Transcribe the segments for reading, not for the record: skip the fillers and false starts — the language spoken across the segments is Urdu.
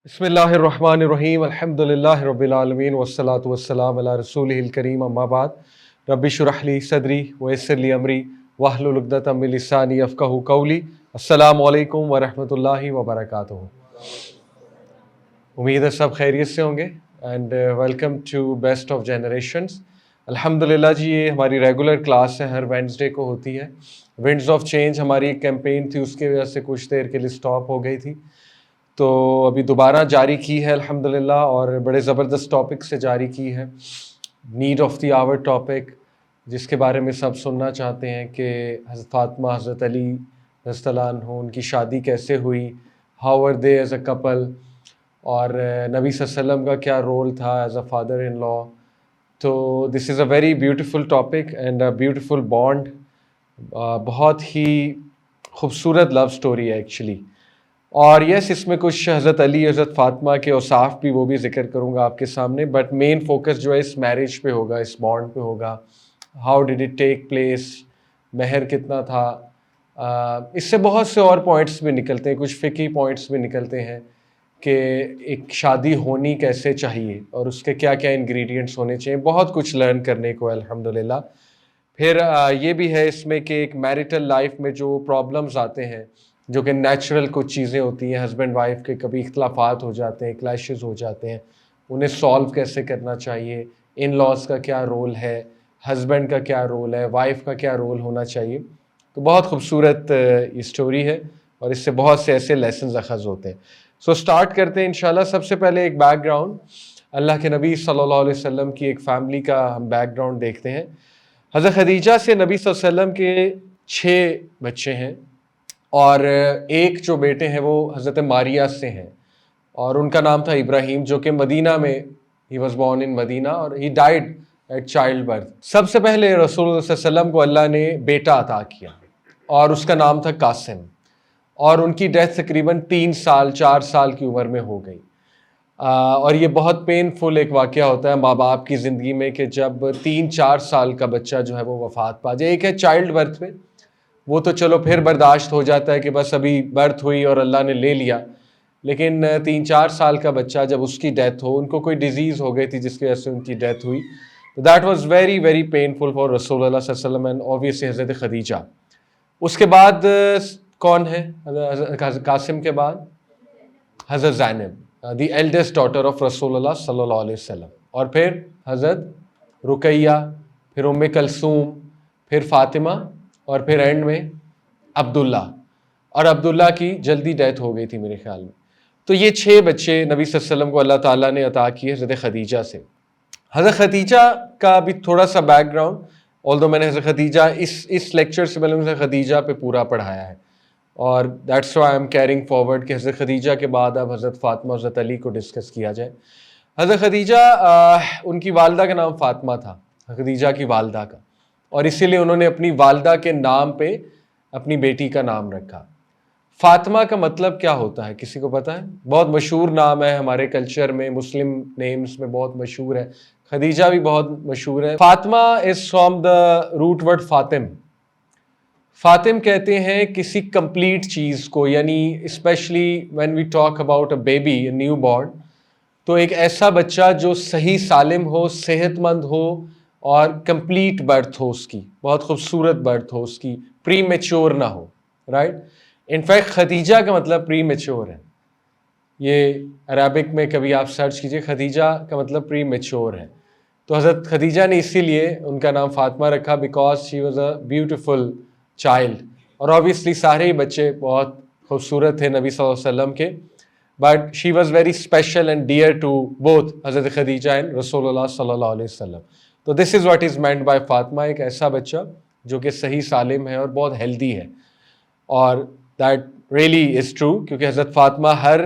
بسم اللہ الرحمن الرحیم الحمد للہ رب العالمین والصلاة والسلام علی رسولہ الکریم اما بعد رب اشرح لی صدری ویسر لی امری واحلل عقدۃ من لسانی یفقہوا قولی السلام علیکم ورحمۃ اللہ وبرکاتہ۔ امید ہے سب خیریت سے ہوں گے and welcome to best of generations. الحمدللہ جی، یہ ہماری ریگولر کلاس ہے، ہر وینسڈے کو ہوتی ہے۔ ونڈز آف چینج ہماری ایک کیمپین تھی، اس کی وجہ سے کچھ دیر کے لیے سٹاپ ہو گئی تھی، تو ابھی دوبارہ جاری کی ہے الحمدللہ، اور بڑے زبردست ٹاپک سے جاری کی ہے۔ Need of the hour topic, جس کے بارے میں سب سننا چاہتے ہیں کہ حضرت فاطمہ، حضرت علی رضی اللہ عنہ، ان کی شادی کیسے ہوئی، how were they as a Kapil, اور نبی صلی اللہ علیہ وسلم کا کیا رول تھا as a father in law. تو this is a very beautiful topic and a beautiful bond, بہت ہی خوبصورت لو سٹوری ہے ایکچولی۔ اور یس، اس میں کچھ حضرت علی، حضرت فاطمہ کے اوصاف بھی وہ بھی ذکر کروں گا آپ کے سامنے، بٹ مین فوکس جو ہے اس میرج پہ ہوگا، اس بانڈ پہ ہوگا۔ How did it take place, مہر کتنا تھا، اس سے بہت سے اور پوائنٹس بھی نکلتے ہیں، کچھ فقہی پوائنٹس بھی نکلتے ہیں کہ ایک شادی ہونی کیسے چاہیے اور اس کے کیا کیا انگریڈینٹس ہونے چاہیے۔ بہت کچھ لرن کرنے کو ہے الحمدللہ۔ پھر یہ بھی ہے اس میں کہ ایک میریٹل لائف میں جو پرابلمز آتے ہیں، جو کہ نیچرل کچھ چیزیں ہوتی ہیں، ہسبینڈ وائف کے کبھی اختلافات ہو جاتے ہیں، کلیشز ہو جاتے ہیں، انہیں سالو کیسے کرنا چاہیے، ان لاز کا کیا رول ہے، ہسبینڈ کا کیا رول ہے، وائف کا کیا رول ہونا چاہیے۔ تو بہت خوبصورت یہ اسٹوری ہے، اور اس سے بہت سے ایسے لیسنز اخذ ہوتے ہیں۔ سو سٹارٹ کرتے ہیں انشاءاللہ۔ سب سے پہلے ایک بیک گراؤنڈ، اللہ کے نبی صلی اللہ علیہ وسلم کی ایک فیملی کا ہم بیک گراؤنڈ دیکھتے ہیں۔ حضرت خدیجہ سے نبی صلی اللہ علیہ وسلم کے 6 بچے ہیں، اور ایک جو بیٹے ہیں وہ حضرت ماریہ سے ہیں، اور ان کا نام تھا ابراہیم، جو کہ مدینہ میں he was born in Medina, اور he died at child birth. سب سے پہلے رسول اللہ صلی اللہ علیہ وسلم کو اللہ نے بیٹا عطا کیا، اور اس کا نام تھا قاسم، اور ان کی ڈیتھ تقریباً 4 سال کی عمر میں ہو گئی۔ اور یہ بہت پین فل ایک واقعہ ہوتا ہے ماں باپ کی زندگی میں، کہ جب 3-4 سال کا بچہ جو ہے وہ وفات پا جائے۔ ایک ہے چائلڈ برتھ میں، وہ تو چلو پھر برداشت ہو جاتا ہے کہ بس ابھی برتھ ہوئی اور اللہ نے لے لیا، لیکن 3-4 سال کا بچہ جب اس کی ڈیتھ ہو، ان کو کوئی ڈیزیز ہو گئی تھی جس کی وجہ سے ان کی ڈیتھ ہوئی، that was very very painful for رسول اللہ صلی اللہ علیہ وسلم اینڈ اوبویسلی حضرت خدیجہ۔ اس کے بعد کون ہے؟ حضرت قاسم کے بعد حضرت زینب، دی ایلڈسٹ ڈاٹر آف رسول اللہ صلی اللہ علیہ وسلم، اور پھر حضرت رقیہ، پھر ام کلثوم، پھر فاطمہ، اور پھر اینڈ میں عبداللہ، اور عبداللہ کی جلدی ڈیتھ ہو گئی تھی میرے خیال میں۔ تو یہ 6 بچے نبی صلی اللہ علیہ وسلم کو اللہ تعالیٰ نے عطا کیے حضرت خدیجہ سے۔ حضرت خدیجہ کا بھی تھوڑا سا بیک گراؤنڈ، آلدو میں نے حضرت خدیجہ اس لیکچر سے پہلے حضرت خدیجہ پہ پورا پڑھایا ہے، اور that's why I am carrying forward کہ حضرت خدیجہ کے بعد اب حضرت فاطمہ، حضرت علی کو ڈسکس کیا جائے۔ حضرت خدیجہ، ان کی والدہ کا نام فاطمہ تھا، خدیجہ کی والدہ کا، اور اسی لیے انہوں نے اپنی والدہ کے نام پہ اپنی بیٹی کا نام رکھا۔ فاطمہ کا مطلب کیا ہوتا ہے، کسی کو پتہ ہے؟ بہت مشہور نام ہے ہمارے کلچر میں، مسلم نیمز میں بہت مشہور ہے، خدیجہ بھی بہت مشہور ہے۔ Fatima is from the root word فاطم۔ فاطم کہتے ہیں کسی کمپلیٹ چیز کو، یعنی specially when we talk about a baby, a new born, تو ایک ایسا بچہ جو صحیح سالم ہو، صحت مند ہو، اور کمپلیٹ برتھ ہو، اس کی بہت خوبصورت برتھ ہو، اس کی پری میچور نہ ہو، رائٹ۔ انفیکٹ خدیجہ کا مطلب پری میچور ہے، یہ عربک میں کبھی آپ سرچ کیجئے، خدیجہ کا مطلب پری میچور ہے۔ تو حضرت خدیجہ نے اسی لیے ان کا نام فاطمہ رکھا، because she was a beautiful child, اور obviously سارے ہی بچے بہت خوبصورت تھے نبی صلی اللہ علیہ وسلم کے، but she was very special and dear to both حضرت خدیجہ اینڈ رسول اللہ صلی اللہ علیہ وسلم۔ تو this is what is meant by Fatima, ایک ایسا بچہ جو کہ صحیح سالم ہے اور بہت ہیلدی ہے، اور دیٹ ریئلی از ٹرو، کیونکہ حضرت فاطمہ ہر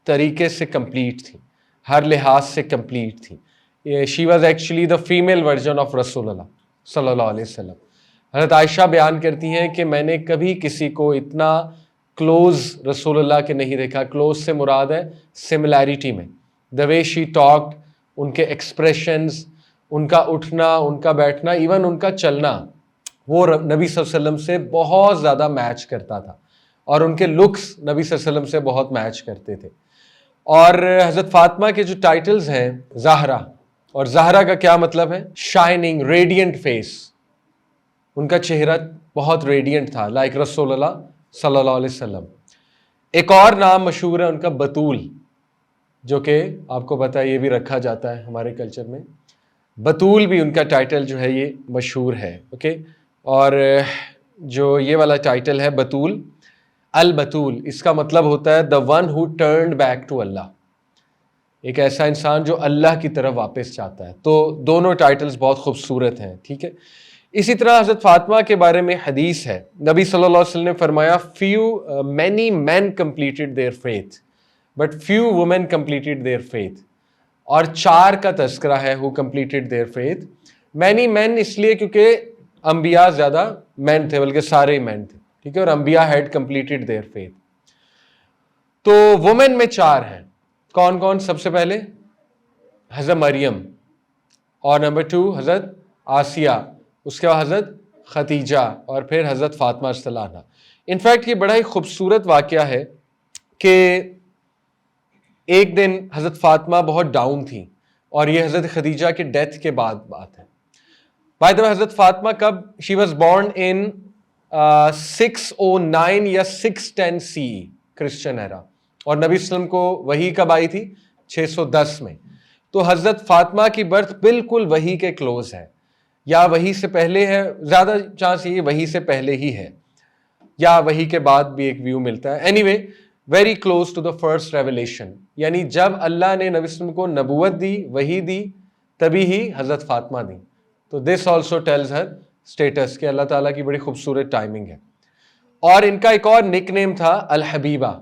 طریقے سے کمپلیٹ تھی، ہر لحاظ سے کمپلیٹ تھی۔ She was actually the female version of رسول اللہ صلی اللہ علیہ وسلم۔ حضرت عائشہ بیان کرتی ہیں کہ میں نے کبھی کسی کو اتنا کلوز رسول اللہ کے نہیں دیکھا۔ کلوز سے مراد ہے سملیرٹی میں، دا وے شی ٹاکڈ، ان کے ایکسپریشنز، ان کا اٹھنا، ان کا بیٹھنا، ایون ان کا چلنا، وہ نبی صلی اللہ علیہ وسلم سے بہت زیادہ میچ کرتا تھا، اور ان کے لکس نبی صلی اللہ علیہ وسلم سے بہت میچ کرتے تھے۔ اور حضرت فاطمہ کے جو ٹائٹلز ہیں زہرا، اور زہرا کا کیا مطلب ہے؟ Shining, radiant face. ان کا چہرہ بہت ریڈینٹ تھا، لائک رسول اللہ صلی اللہ علیہ وسلم. ایک اور نام مشہور ہے ان کا بتول، جو کہ آپ کو پتہ ہے یہ بھی رکھا جاتا ہے ہمارے کلچر میں. بتول بھی ان کا ٹائٹل جو ہے یہ مشہور ہے. اوکے، اور جو یہ والا ٹائٹل ہے بتول، البتول، اس کا مطلب ہوتا ہے the one who turned back to اللہ، ایک ایسا انسان جو اللہ کی طرف واپس چاہتا ہے. تو دونوں ٹائٹلز بہت خوبصورت ہیں. ٹھیک ہے، اسی طرح حضرت فاطمہ کے بارے میں حدیث ہے، نبی صلی اللہ علیہ وسلم نے فرمایا many men completed their faith but few women completed their faith. اور 4 کا تذکرہ ہے who completed their faith. many men اس لیے کیونکہ انبیاء زیادہ مین تھے، بلکہ سارے مین تھے. ٹھیک ہے، اور انبیاء had completed their faith. تو وومن میں 4 ہیں. کون کون؟ سب سے پہلے حضرت مریم، اور نمبر 2 حضرت آسیہ، اس کے بعد حضرت خدیجہ، اور پھر حضرت فاطمہ رضی اللہ عنہا. انفیکٹ یہ بڑا ہی خوبصورت واقعہ ہے کہ ایک دن حضرت فاطمہ بہت ڈاؤن تھی، اور یہ حضرت خدیجہ کے ڈیتھ کے بعد بات ہے. بائی دا وے حضرت فاطمہ کب؟ شی واز بورن ان 609 یا 610 CE کرسچن ایرا، اور نبی صلی اللہ علیہ وسلم کو وحی کب آئی تھی؟ 610 میں. تو حضرت فاطمہ کی برتھ بالکل وحی کے کلوز ہے، یا وحی سے پہلے ہے، زیادہ چانس یہ وحی سے پہلے ہی ہے، یا وحی کے بعد بھی ایک ویو ملتا ہے. Anyway very close to the first revelation, یعنی جب اللہ نے نبی صلی اللہ علیہ وسلم کو نبوت دی، وحی دی، تبھی ہی حضرت فاطمہ دی. تو this also tells her status کہ اللہ تعالیٰ کی بڑی خوبصورت ٹائمنگ ہے. اور ان کا ایک اور نک نیم تھا الحبیبہ.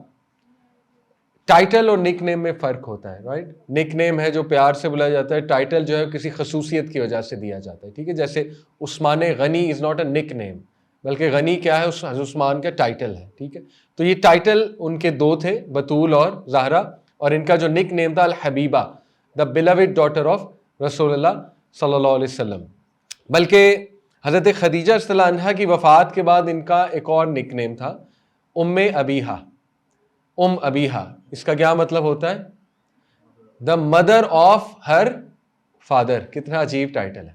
ٹائٹل اور نک نیم میں فرق ہوتا ہے، رائٹ؟ نک نیم ہے جو پیار سے بلایا جاتا ہے، ٹائٹل جو ہے کسی خصوصیت کی وجہ سے دیا جاتا ہے. ٹھیک ہے، جیسے عثمان غنی از ناٹ اے نک نیم، بلکہ غنی کیا ہے؟ حضرت عثمان کا ٹائٹل ہے. ٹھیک ہے، تو یہ ٹائٹل ان کے 2 تھے، بتول اور زہرا، اور ان کا جو نک نیم تھا الحبیبہ، دا بیلوڈ ڈاٹر آف رسول اللہ صلی اللہ علیہ وسلم. بلکہ حضرت خدیجہ رضی اللہ عنہا کی وفات کے بعد ان کا ایک اور نک نیم تھا ام ابیہا. ام ابیہا، اس کا کیا مطلب ہوتا ہے؟ The mother of her father. کتنا عجیب ٹائٹل ہے،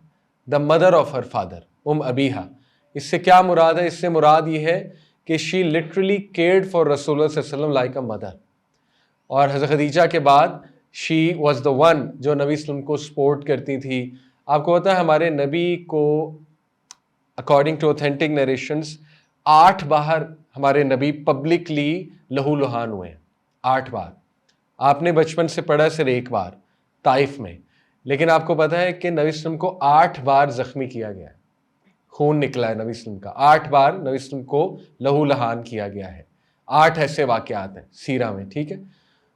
the mother of her father, ام ابیہا. اس سے کیا مراد ہے؟ اس سے مراد یہ ہے کہ شی لٹرلی کیئرڈ فار رسول اللہ صلی اللہ علیہ وسلم لائک اے مدر. اور حضرت خدیجہ کے بعد شی واز دا ون جو نبی صلی اللہ علیہ وسلم کو سپورٹ کرتی تھی. آپ کو پتا ہے ہمارے نبی کو اکارڈنگ ٹو اوتھینٹک نریشنز 8 بار ہمارے نبی پبلکلی لہو لہان ہوئے ہیں. 8 بار. آپ نے بچپن سے پڑھا صرف 1 بار طائف میں، لیکن آپ کو پتا ہے کہ نبی صلی اللہ علیہ وسلم کو 8 بار زخمی کیا گیا ہے، خون نکلا ہے نبی صلی اللہ علیہ وسلم کا. 8 بار نبی صلی اللہ علیہ وسلم کو لہو لہان کیا گیا ہے. 8 ایسے واقعات ہیں سیرہ میں. ٹھیک ہے،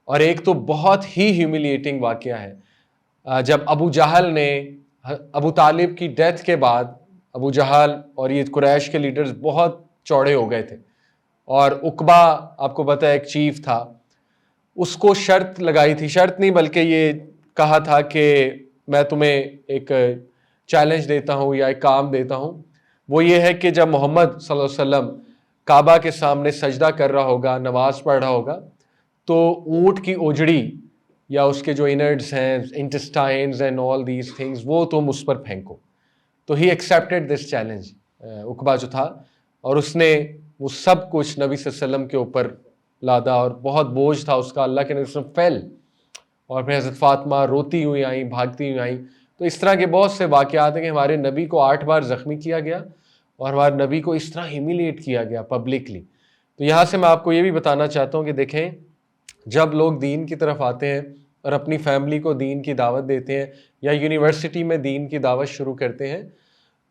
اور ایک تو بہت ہی ہیوملیٹنگ واقعہ ہے جب ابو جہل نے ابو طالب کی ڈیتھ کے بعد، ابو جہل اور یہ قریش کے لیڈرز بہت چوڑے ہو گئے تھے، اور عقبہ آپ کو پتہ ہے ایک چیف تھا، اس کو شرط لگائی تھی، شرط نہیں بلکہ یہ کہا تھا کہ میں تمہیں ایک چیلنج دیتا ہوں یا ایک کام دیتا ہوں. وہ یہ ہے کہ جب محمد صلی اللہ علیہ وسلم کعبہ کے سامنے سجدہ کر رہا ہوگا، نماز پڑھ رہا ہوگا، تو اونٹ کی اوجڑی یا اس کے جو انرڈز ہیں، intestines and all these things, وہ تم اس پر پھینکو. تو ہی ایکسیپٹیڈ دس چیلنج، عقبہ جو تھا، اور اس نے وہ سب کچھ نبی صلی اللہ علیہ وسلم کے اوپر لادا، اور بہت بوجھ تھا اس کا. اللہ کے نبی صلی اللہ علیہ وسلم فیل، اور پھر حضرت فاطمہ روتی ہوئی آئیں، بھاگتی ہوئی آئیں. تو اس طرح کے بہت سے واقعات ہیں کہ ہمارے نبی کو 8 بار زخمی کیا گیا، اور ہمارے نبی کو اس طرح ہیوملیٹ کیا گیا پبلکلی. تو یہاں سے میں آپ کو یہ بھی بتانا چاہتا ہوں کہ دیکھیں، جب لوگ دین کی طرف آتے ہیں اور اپنی فیملی کو دین کی دعوت دیتے ہیں، یا یونیورسٹی میں دین کی دعوت شروع کرتے ہیں،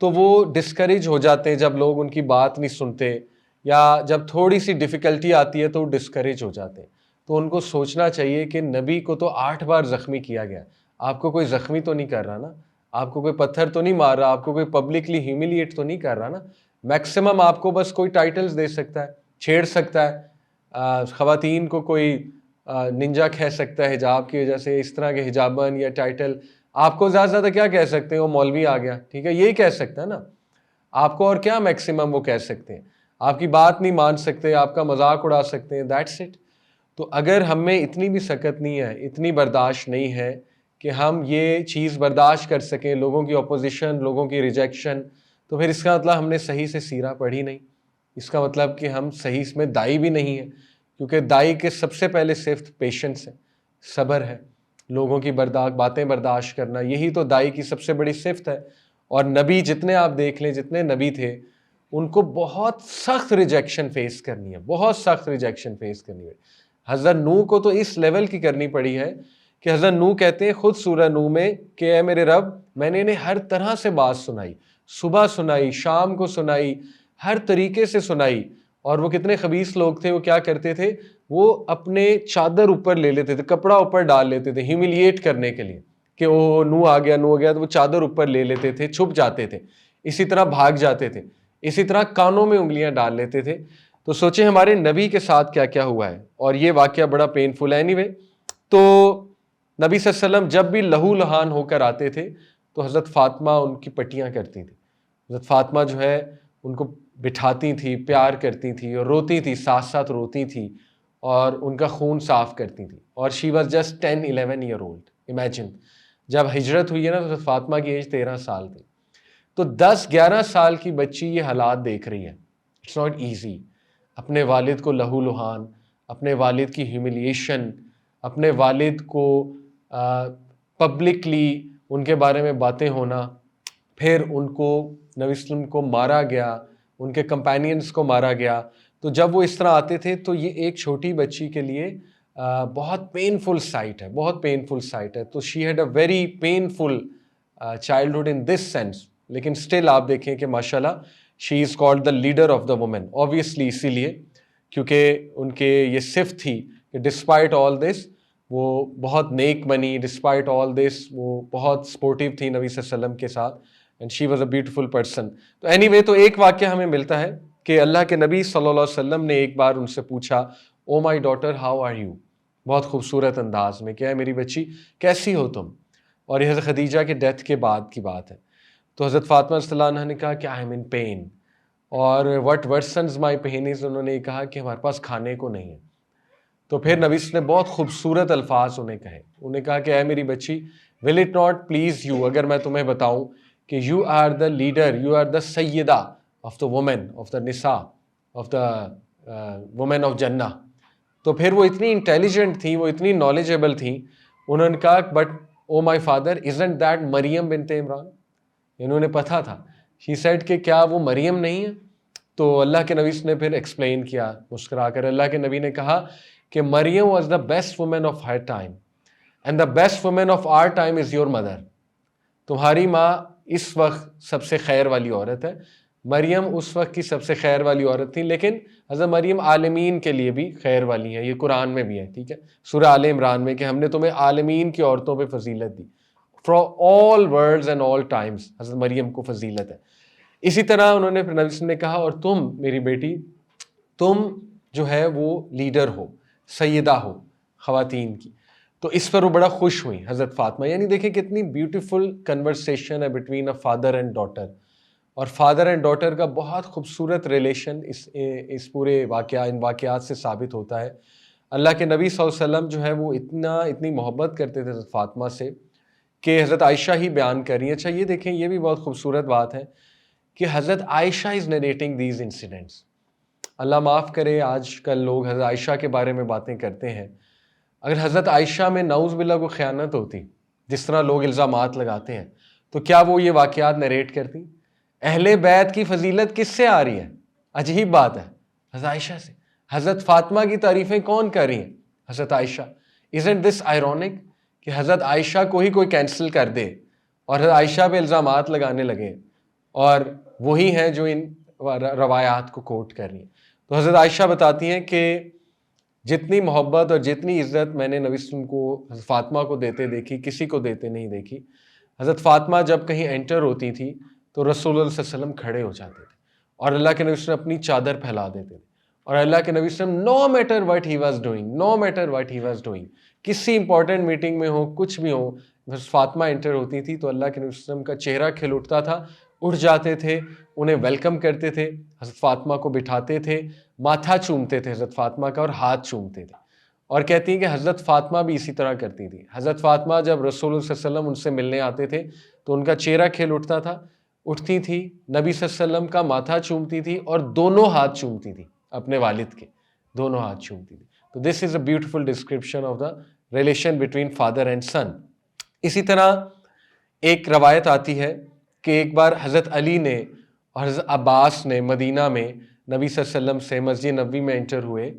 تو وہ ڈسکریج ہو جاتے ہیں جب لوگ ان کی بات نہیں سنتے، یا جب تھوڑی سی ڈیفیکلٹی آتی ہے تو وہ ڈسکریج ہو جاتے ہیں. تو ان کو سوچنا چاہیے کہ نبی کو تو 8 بار زخمی کیا گیا، آپ کو کوئی زخمی تو نہیں کر رہا نا، آپ کو کوئی پتھر تو نہیں مار رہا، آپ کو کوئی پبلکلی ہیوملیٹ تو نہیں کر رہا نا. میکسیمم آپ کو بس کوئی ٹائٹلز دے سکتا ہے، چھیڑ سکتا ہے، خواتین کو کوئی ننجا کہہ سکتا ہے حجاب کی وجہ سے، اس طرح کے حجابن یا ٹائٹل. آپ کو زیادہ سے زیادہ کیا کہہ سکتے ہیں؟ وہ مولوی آ گیا. ٹھیک ہے، یہی کہہ سکتا ہے نا آپ کو، اور کیا میکسیمم وہ کہہ سکتے ہیں؟ آپ کی بات نہیں مان سکتے، آپ کا مذاق اڑا سکتے ہیں، دیٹس اٹ. تو اگر ہم میں اتنی بھی سکت نہیں ہے, اتنی برداشت نہیں ہے کہ ہم یہ چیز برداشت کر سکیں, لوگوں کی اپوزیشن, لوگوں کی ریجیکشن, تو پھر اس کا مطلب ہم نے صحیح سے سیرہ پڑھی نہیں. اس کا مطلب کہ ہم صحیح اس میں دائی بھی نہیں ہیں, کیونکہ دائی کے سب سے پہلے صفت پیشنس ہے, صبر ہے, لوگوں کی باتیں برداشت کرنا, یہی تو دائی کی سب سے بڑی صفت ہے. اور نبی جتنے آپ دیکھ لیں, جتنے نبی تھے, ان کو بہت سخت ریجیکشن فیس کرنی ہے, بہت سخت ریجیکشن فیس کرنی ہے. حضرت نوح کو تو اس لیول کی کرنی پڑی ہے کہ حضرت نوح کہتے ہیں خود سورہ نوح میں کہ اے میرے رب, میں نے انہیں ہر طرح سے بات سنائی, صبح سنائی, شام کو سنائی, ہر طریقے سے سنائی. اور وہ کتنے خبیث لوگ تھے, وہ کیا کرتے تھے, وہ اپنے چادر اوپر لے لیتے تھے, کپڑا اوپر ڈال لیتے تھے ہیوملیٹ کرنے کے لیے کہ وہ نوح آ گیا, تو وہ چادر اوپر لے لیتے تھے, چھپ جاتے تھے, اسی طرح بھاگ جاتے تھے, اسی طرح کانوں میں انگلیاں ڈال لیتے تھے. تو سوچیں ہمارے نبی کے ساتھ کیا کیا ہوا ہے, اور یہ واقعہ بڑا پینفل ہے. اینی وے, تو نبی صلی اللہ علیہ وسلم جب بھی لہو لہان ہو کر آتے تھے تو حضرت فاطمہ ان کی پٹیاں کرتی تھی. حضرت فاطمہ جو ہے ان کو بٹھاتی تھی, پیار کرتی تھی, اور روتی تھی, ساتھ ساتھ روتی تھی, اور ان کا خون صاف کرتی تھی. اور she was just 10-11 year old. Imagine, جب ہجرت ہوئی ہے نا تو حضرت فاطمہ کی ایج 13 سال تھی. تو 10-11 سال کی بچی یہ حالات دیکھ رہی ہے. It's not easy. اپنے والد کو لہو لہان, اپنے والد کی ہیوملیشن, اپنے والد کو پبلکلی ان کے بارے میں باتیں ہونا, پھر ان کو نبی صلی اللہ علیہ وسلم کو مارا گیا, ان کے کمپینینز کو مارا گیا. تو جب وہ اس طرح آتے تھے تو یہ ایک چھوٹی بچی کے لیے بہت پینفل سائٹ ہے, بہت پینفل سائٹ ہے. تو she had a very painful childhood in this sense. لیکن اسٹل آپ دیکھیں کہ ماشاءاللہ she is called the leader of the women, obviously اسی لیے کیونکہ ان کے یہ صفت تھی کہ ڈسپائٹ آل دس وہ بہت نیک بنی, ڈسپائٹ آل دس وہ بہت سپورٹیو تھی نبی صلی اللہ علیہ وسلم کے ساتھ, and she was a beautiful person. تو اینی وے, تو ایک واقعہ ہمیں ملتا ہے کہ اللہ کے نبی صلی اللہ علیہ وسلم نے ایک بار ان سے پوچھا, oh my daughter how are you, بہت خوبصورت انداز میں, کیا ہے میری بچی, کیسی ہو تم. اور یہ حضرت خدیجہ کے ڈیتھ کے بعد کی بات ہے. تو حضرت فاطمہ رضی اللہ عنہا نے کہا کہ آئی ایم ان پین, اور وٹ ورسنز مائی پین از, انہوں نے کہا کہ ہمارے پاس کھانے کو نہیں ہے. تو پھر نبی نے بہت خوبصورت الفاظ انہیں کہے, انہیں کہا کہ اے میری بچی, will it not please you, اگر میں تمہیں بتاؤں کہ you are the leader, you are the سیدہ of the women, of the نساء, آف دا وومن آف جنہ. تو پھر وہ اتنی انٹیلیجنٹ تھیں, وہ اتنی نالجیبل تھیں, انہوں نے کہا but oh my father isn't that Maryam بنت عمران, انہوں نے پتہ تھا. شی سیڈ کہ کیا وہ مریم نہیں ہے. تو اللہ کے نبی نے پھر ایکسپلین کیا مسکرا کر, اللہ کے نبی نے کہا کہ Maryam was the best woman of her time, and the best woman of our time is your mother. تمہاری ماں اس وقت سب سے خیر والی عورت ہے, مریم اس وقت کی سب سے خیر والی عورت تھی, لیکن حضرت مریم عالمین کے لیے بھی خیر والی ہیں, یہ قرآن میں بھی ہے, ٹھیک ہے, سورہ آل عمران میں, کہ ہم نے تمہیں عالمین کی عورتوں پہ فضیلت دی, for all worlds and all times حضرت مریم کو فضیلت ہے. اسی طرح انہوں نے نبی صلی اللہ علیہ وسلم نے کہا اور تم میری بیٹی, تم جو ہے وہ لیڈر ہو, سیدہ ہو خواتین کی. تو اس پر وہ بڑا خوش ہوئی حضرت فاطمہ. یعنی دیکھیں کتنی بیوٹیفل کنورسیشن ہے between a father and daughter, اور فادر اینڈ ڈاٹر کا بہت خوبصورت ریلیشن اس پورے ان واقعات سے ثابت ہوتا ہے. اللہ کے نبی صلی اللہ علیہ وسلم جو ہے وہ اتنی محبت کرتے تھے حضرت فاطمہ سے کہ حضرت عائشہ ہی بیان کر رہی ہیں. اچھا یہ دیکھیں, یہ بھی بہت خوبصورت بات ہے کہ حضرت عائشہ از نریٹنگ دیز انسیڈنٹس. اللہ معاف کرے, آج کل لوگ حضرت عائشہ کے بارے میں باتیں کرتے ہیں. اگر حضرت عائشہ میں نعوذ باللہ کو خیانت ہوتی, جس طرح لوگ الزامات لگاتے ہیں, تو کیا وہ یہ واقعات نریٹ کرتی؟ اہل بیت کی فضیلت کس سے آ رہی ہے؟ عجیب بات ہے, حضرت عائشہ سے. حضرت فاطمہ کی تعریفیں کون کر رہی ہیں؟ حضرت عائشہ. Isn't this ironic کہ حضرت عائشہ کو ہی کوئی کینسل کر دے اور حضرت عائشہ پہ الزامات لگانے لگے, اور وہی ہیں جو ان روایات کو کوٹ کر رہی ہیں. تو حضرت عائشہ بتاتی ہیں کہ جتنی محبت اور جتنی عزت میں نے نبی صلی اللہ علیہ وسلم کو حضرت فاطمہ کو دیتے دیکھی, کسی کو دیتے نہیں دیکھی. حضرت فاطمہ جب کہیں انٹر ہوتی تھی تو رسول اللہ صلی اللہ علیہ وسلم کھڑے ہو جاتے تھے, اور اللہ کے نبی صلی اللہ علیہ وسلم اپنی چادر پھیلا دیتے تھے, اور اللہ کے نبی صلی اللہ علیہ وسلم no matter what he was doing, کسی امپورٹنٹ میٹنگ میں ہو, کچھ بھی ہو, بس فاطمہ انٹر ہوتی تھی تو اللہ کے نبی صلی اللہ علیہ وسلم کا چہرہ کھل اٹھتا تھا, اٹھ جاتے تھے, انہیں ویلکم کرتے تھے, حضرت فاطمہ کو بٹھاتے تھے, ماتھا چومتے تھے حضرت فاطمہ کا, اور ہاتھ چومتے تھے. اور کہتی ہیں کہ حضرت فاطمہ بھی اسی طرح کرتی تھی. حضرت فاطمہ جب رسول اللہ صلی اللہ علیہ وسلم ان سے ملنے آتے تھے تو ان کا چہرہ کھل اٹھتا تھا, اٹھتی تھی, نبی صلی اللہ علیہ وسلم کا ماتھا چومتی تھی اور دونوں ہاتھ چومتی تھی اپنے والد کے, دونوں ہاتھ چومتی تھی. تو this is a beautiful description of the relation between father and son. اسی طرح ایک روایت آتی ہے کہ ایک بار حضرت علی نے اور حضرت عباس نے مدینہ میں نبی صلی اللہ علیہ وسلم سے مسجد نبوی میں انٹر ہوئے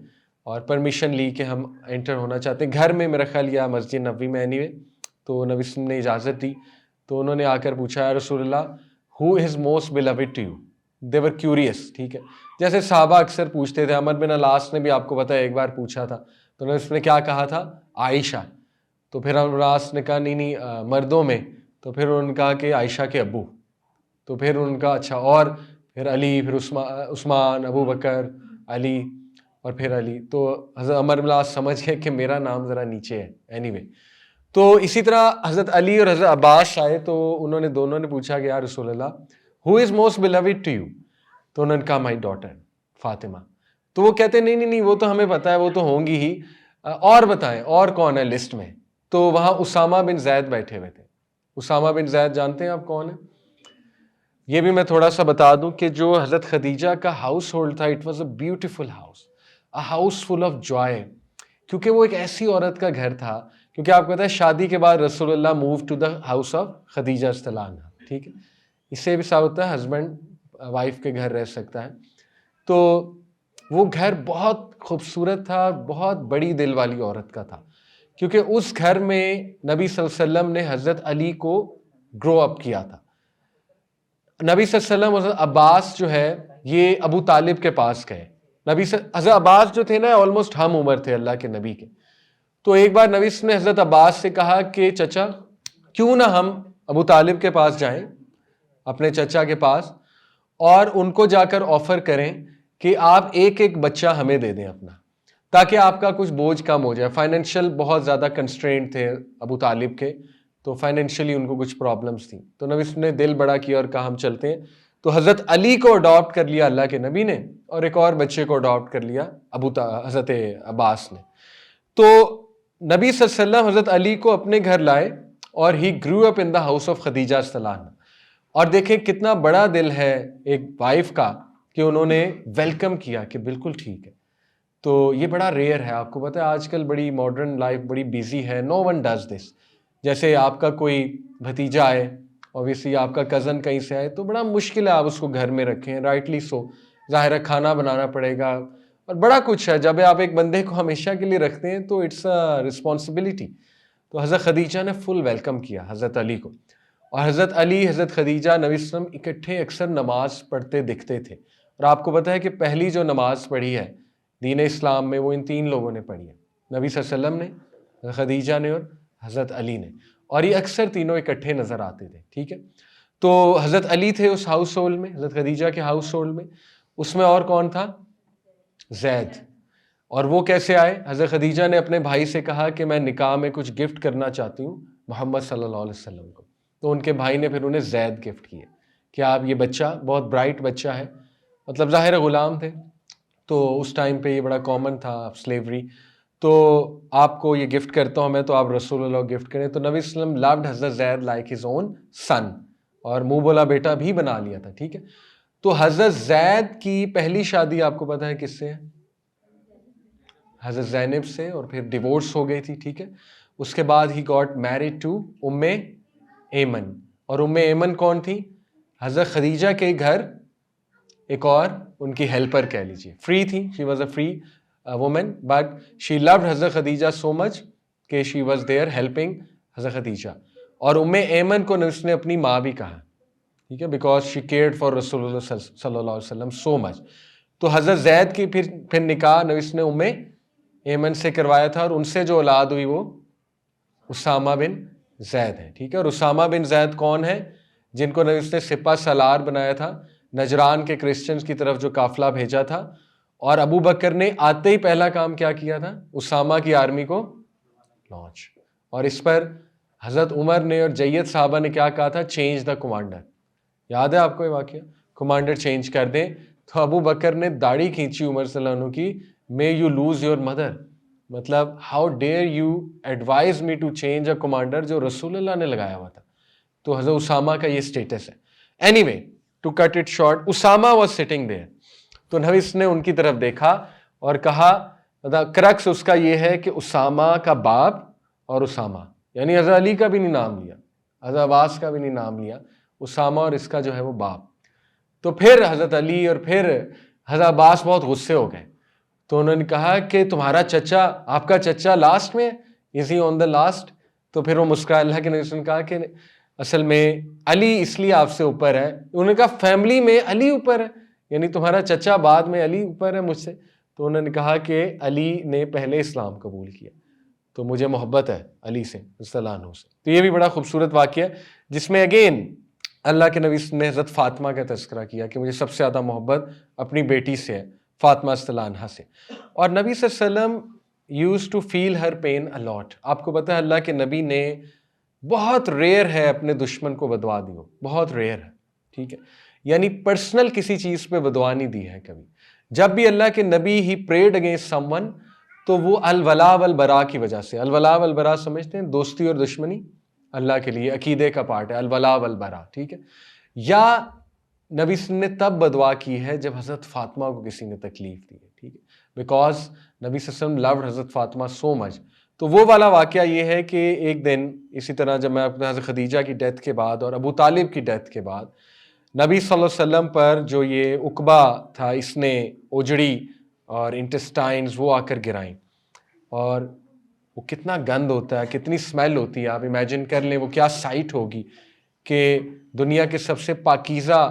اور پرمیشن لی کہ ہم انٹر ہونا چاہتے ہیں گھر میں, میرا خیال یا مسجد نبوی میں, اینی وے. تو نبی صلی اللہ علیہ وسلم نے اجازت دی. تو انہوں نے آ کر پوچھا, یا رسول اللہ, who is most beloved to you? They were curious, ٹھیک ہے, جیسے صحابہ اکثر پوچھتے تھے. عمر بن العاص نے بھی آپ کو پتہ ہے ایک بار پوچھا تھا, تو انہوں نے اس نے کیا کہا تھا, عائشہ. تو پھر عمر بن العاص نے کہا نہیں مردوں میں. تو پھر انہوں نے کہا کہ عائشہ کے ابو. تو پھر ان کا اچھا, اور پھر علی, پھر عثمان, ابو بکر, علی, اور پھر علی. تو حضرت عمر بن العاص سمجھ گئے کہ میرا نام ذرا نیچے ہے. اینی وے, تو اسی طرح حضرت علی اور حضرت عباس آئے تو انہوں نے دونوں نے پوچھا کہ یا رسول اللہ, who is most beloved to you? تو انہوں نے کہا مائی ڈاٹر فاطمہ. تو وہ کہتے نہیں وہ تو ہمیں پتہ ہے, وہ تو ہوں گی ہی, اور بتائیں اور کون ہے لسٹ میں. تو وہاں اسامہ بن زید بیٹھے ہوئے تھے. اسامہ بن زید جانتے ہیں آپ کون ہیں؟ یہ بھی میں تھوڑا سا بتا دوں کہ جو حضرت خدیجہ کا ہاؤس ہولڈ تھا, it was a beautiful house, a house full of joy, کیونکہ وہ ایک ایسی عورت کا گھر تھا. کیونکہ آپ کو پتہ ہے شادی کے بعد رسول اللہ move to the house of Khadija رضی اللہ عنہا, ٹھیک ہے. اس سے بھی ثابت ہوتا ہے ہسبینڈ وائف کے گھر رہ سکتا ہے. تو وہ گھر بہت خوبصورت تھا, بہت بڑی دل والی عورت کا تھا, کیونکہ اس گھر میں نبی صلی اللہ علیہ وسلم نے حضرت علی کو گرو اپ کیا تھا. نبی صلی اللہ علیہ وسلم, حضرت عباس جو ہے یہ ابو طالب کے پاس گئے. حضرت عباس جو تھے نا آلموسٹ ہم عمر تھے اللہ کے نبی کے. تو ایک بار نبی نے حضرت عباس سے کہا کہ چچا کیوں نہ ہم ابو طالب کے پاس جائیں, اپنے چچا کے پاس, اور ان کو جا کر آفر کریں کہ آپ ایک ایک بچہ ہمیں دے دیں اپنا, تاکہ آپ کا کچھ بوجھ کم ہو جائے. فائنینشیل بہت زیادہ کنسٹرینٹ تھے ابو طالب کے, تو فائنینشیلی ان کو کچھ پرابلمس تھیں. تو نبی نے دل بڑا کیا اور کہا ہم چلتے ہیں. تو حضرت علی کو اڈاپٹ کر لیا اللہ کے نبی نے, اور ایک اور بچے کو اڈاپٹ کر لیا حضرت عباس نے. تو نبی صلی اللہ علیہ وسلم حضرت علی کو اپنے گھر لائے, اور ہی گرو اپ ان دا ہاؤس آف خدیجہ رضی اللہ عنہا. اور دیکھیں کتنا بڑا دل ہے ایک وائف کا کہ انہوں نے ویلکم کیا کہ بالکل ٹھیک ہے. تو یہ بڑا ریئر ہے. آپ کو پتہ ہے آج کل بڑی ماڈرن لائف بڑی بیزی ہے, نو ون ڈز دس. جیسے آپ کا کوئی بھتیجا آئے, اوبیسلی آپ کا کزن کہیں سے آئے, تو بڑا مشکل ہے آپ اس کو گھر میں رکھیں, رائٹلی سو. ظاہر ہے کھانا بنانا پڑے گا اور بڑا کچھ ہے. جب آپ ایک بندے کو ہمیشہ کے لیے رکھتے ہیں تو اٹس اے رسپانسبلٹی. تو حضرت خدیجہ نے فل ویلکم کیا حضرت علی کو, اور حضرت علی, حضرت خدیجہ, نبی صلی اللہ علیہ وسلم اکٹھے اکثر نماز پڑھتے دکھتے تھے. اور آپ کو پتہ ہے کہ پہلی جو نماز پڑھی ہے دین اسلام میں وہ ان تین لوگوں نے پڑھی ہے, نبی صلی اللہ علیہ وسلم نے, حضرت خدیجہ نے, اور حضرت علی نے. اور یہ اکثر تینوں اکٹھے نظر آتے تھے, ٹھیک ہے. تو حضرت علی تھے اس ہاؤس ہولڈ میں, حضرت خدیجہ کے ہاؤس ہولڈ میں. اس میں اور کون تھا؟ زید. اور وہ کیسے آئے؟ حضرت خدیجہ نے اپنے بھائی سے کہا کہ میں نکاح میں کچھ گفٹ کرنا چاہتی ہوں محمد صلی اللہ علیہ وسلم کو. تو ان کے بھائی نے پھر انہیں زید گفٹ کیے کہ آپ یہ بچہ بہت برائٹ بچہ ہے, مطلب ظاہر غلام تھے تو اس ٹائم پہ یہ بڑا کامن تھا سلیوری, تو آپ کو یہ گفٹ کرتا ہوں میں, تو آپ رسول اللہ کو گفٹ کریں. تو نبی صلی اللہ علیہ وسلم لوڈ حضرت زید لائک ہز اون سن, اور منہ بولا بیٹا بھی بنا لیا تھا, ٹھیک ہے. تو حضرت زید کی پہلی شادی آپ کو پتہ ہے کس سے ہے؟ حضرت زینب سے, اور پھر ڈیورس ہو گئی تھی, ٹھیک ہے. اس کے بعد ہی گاٹ میریڈ ٹو ام ایمن. اور ام ایمن کون تھی؟ حضرت خدیجہ کے گھر ایک اور ان کی ہیلپر کہہ لیجیے, فری تھی, she was a free woman, but she loved حضرت خدیجہ سو مچ کہ شی واز دیئر ہیلپنگ حضرت خدیجہ. اور ام ایمن کو اس نے اپنی ماں بھی کہا, ٹھیک ہے, بیکاز شی کیئرڈ فار رسول اللہ صلی اللہ علیہ وسلم سو مچ. تو حضرت زید کی پھر نکاح نبی نے ام ایمن سے کروایا تھا, اور ان سے جو اولاد ہوئی وہ اسامہ بن زید ہے, ٹھیک ہے. اور اسامہ بن زید کون ہے؟ جن کو نبی نے سپہ سالار بنایا تھا, نجران کے کرسچنز کی طرف جو قافلہ بھیجا تھا. اور ابو بکر نے آتے ہی پہلا کام کیا کیا تھا؟ اسامہ کی آرمی کو لانچ. اور اس پر حضرت عمر نے اور جید صحابہ نے کیا کہا تھا؟ Change the commander. یاد ہے آپ کو یہ واقعہ؟ کمانڈر چینج کر دیں. تو ابو بکر نے داڑھی کھینچی عمر صلی اللہ عنہ کی, may you lose your mother, مطلب how dare you advise me to change a commander جو رسول اللہ نے لگایا ہوا تھا. تو حضرت اسامہ کا یہ اسٹیٹس ہے. Anyway to cut it short, Usama was sitting there. تو نبی نے ان کی طرف دیکھا اور کہا, کرکس اس کا یہ ہے کہ اسامہ کا باپ اور اسامہ, یعنی حضرت علی کا بھی نہیں نام لیا, حضرت عباس کا بھی نہیں نام لیا, اسامہ اور اس کا جو ہے وہ باپ. تو پھر حضرت علی اور پھر حضرت عباس بہت غصے ہو گئے. تو انہوں نے کہا کہ تمہارا چچا, آپ کا چچا لاسٹ میں, از ہی آن دا لاسٹ؟ تو پھر وہ مسکرائے. اللہ کے نبی نے کہا کہ اصل میں علی اس لیے آپ سے اوپر ہے. انہوں نے کہا فیملی میں علی اوپر ہے, یعنی تمہارا چچا بعد میں علی اوپر ہے مجھ سے. تو انہوں نے کہا کہ علی نے پہلے اسلام قبول کیا, تو مجھے محبت ہے علی سے رضی اللہ عنہ سے. تو یہ بھی بڑا خوبصورت واقعہ ہے جس میں اگین اللہ کے نبی نے حضرت فاطمہ کا تذکرہ کیا کہ مجھے سب سے زیادہ محبت اپنی بیٹی سے ہے, فاطمہ رضی اللہ عنہا سے. اور نبی صلی اللہ علیہ وسلم used to feel her pain a lot. آپ کو پتہ ہے اللہ کے نبی نے بہت ریئر ہے اپنے دشمن کو بدوا دی ہو, بہت ریئر ہے, ٹھیک ہے, یعنی پرسنل کسی چیز پہ بدوا نہیں دی ہے کبھی. جب بھی اللہ کے نبی ہی پریڈ اگینسٹ سم ون تو وہ الولا والبرا کی وجہ سے. الولا والبرا سمجھتے ہیں, دوستی اور دشمنی اللہ کے لیے عقیدے کا پارٹ ہے, الولا والبرا, ٹھیک ہے. یا نبی صلی اللہ علیہ وسلم نے تب بدوا کی ہے جب حضرت فاطمہ کو کسی نے تکلیف دی ہے, ٹھیک ہے, بیکاز نبی صلی اللہ علیہ وسلم لوڈ حضرت فاطمہ سو مچ. تو وہ والا واقعہ یہ ہے کہ ایک دن اسی طرح جب میں اپنے حضرت خدیجہ کی ڈیتھ کے بعد اور ابو طالب کی ڈیتھ کے بعد نبی صلی اللہ علیہ وسلم پر جو یہ عقبہ تھا, اس نے اوجڑی اور انٹسٹائنز وہ آ کر گرائیں, اور وہ کتنا گند ہوتا ہے, کتنی سمیل ہوتی ہے, آپ امیجن کر لیں وہ کیا سائٹ ہوگی کہ دنیا کے سب سے پاکیزہ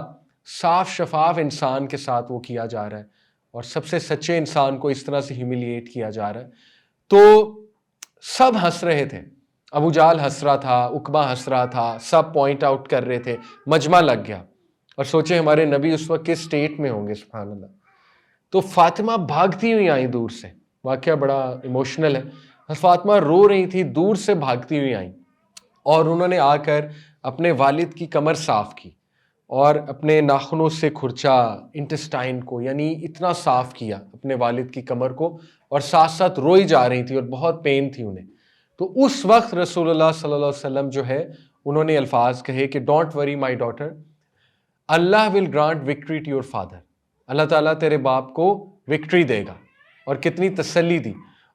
صاف شفاف انسان کے ساتھ وہ کیا جا رہا ہے اور سب سے سچے انسان کو اس طرح سے ہیوملیٹ کیا جا رہا ہے. تو سب ہنس رہے تھے, ابو جہل ہنس رہا تھا, عقبہ ہنس رہا تھا, سب پوائنٹ آؤٹ کر رہے تھے, مجمع لگ گیا. اور سوچے ہمارے نبی اس وقت کس سٹیٹ میں ہوں گے, سبحان اللہ. تو فاطمہ بھاگتی ہوئی آئیں دور سے, واقعہ بڑا ایموشنل ہے. فاطمہ رو رہی تھی, دور سے بھاگتی ہوئی آئیں اور انہوں نے آ کر اپنے والد کی کمر صاف کی اور اپنے ناخنوں سے کھرچا انٹسٹائن کو, یعنی اتنا صاف کیا اپنے والد کی کمر کو, اور ساتھ ساتھ روئی جا رہی تھی اور بہت پین تھی انہیں. تو اس وقت رسول اللہ صلی اللہ علیہ وسلم جو ہے انہوں نے الفاظ کہے کہ don't worry my daughter, Allah will grant victory to your father. Allah تعالیٰ تیرے باپ کو وکٹری دے گا. اور کتنی تسلی دی.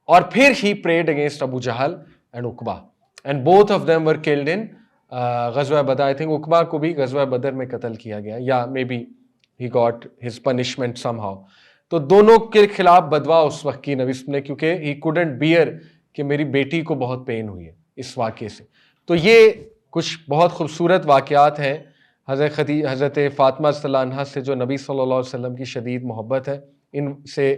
اور پھر ہی prayed against Abu Jahl and Uqba, and both of them were killed in غزوہ بدر. آئی تھنک عقبہ کو بھی غزوہ بدر میں قتل کیا گیا, یا maybe he got his punishment somehow. تو دونوں کے خلاف بدوا اس وقت کی نبی نے, کیونکہ ہی کوڈنٹ بیئر کہ میری بیٹی کو بہت پین ہوئی ہے اس واقعے سے. تو یہ کچھ بہت خوبصورت واقعات ہیں حضرت فاطمہ صلی اللہ عنہ سے جو نبی صلی اللہ علیہ وسلم کی شدید محبت ہے, ان سے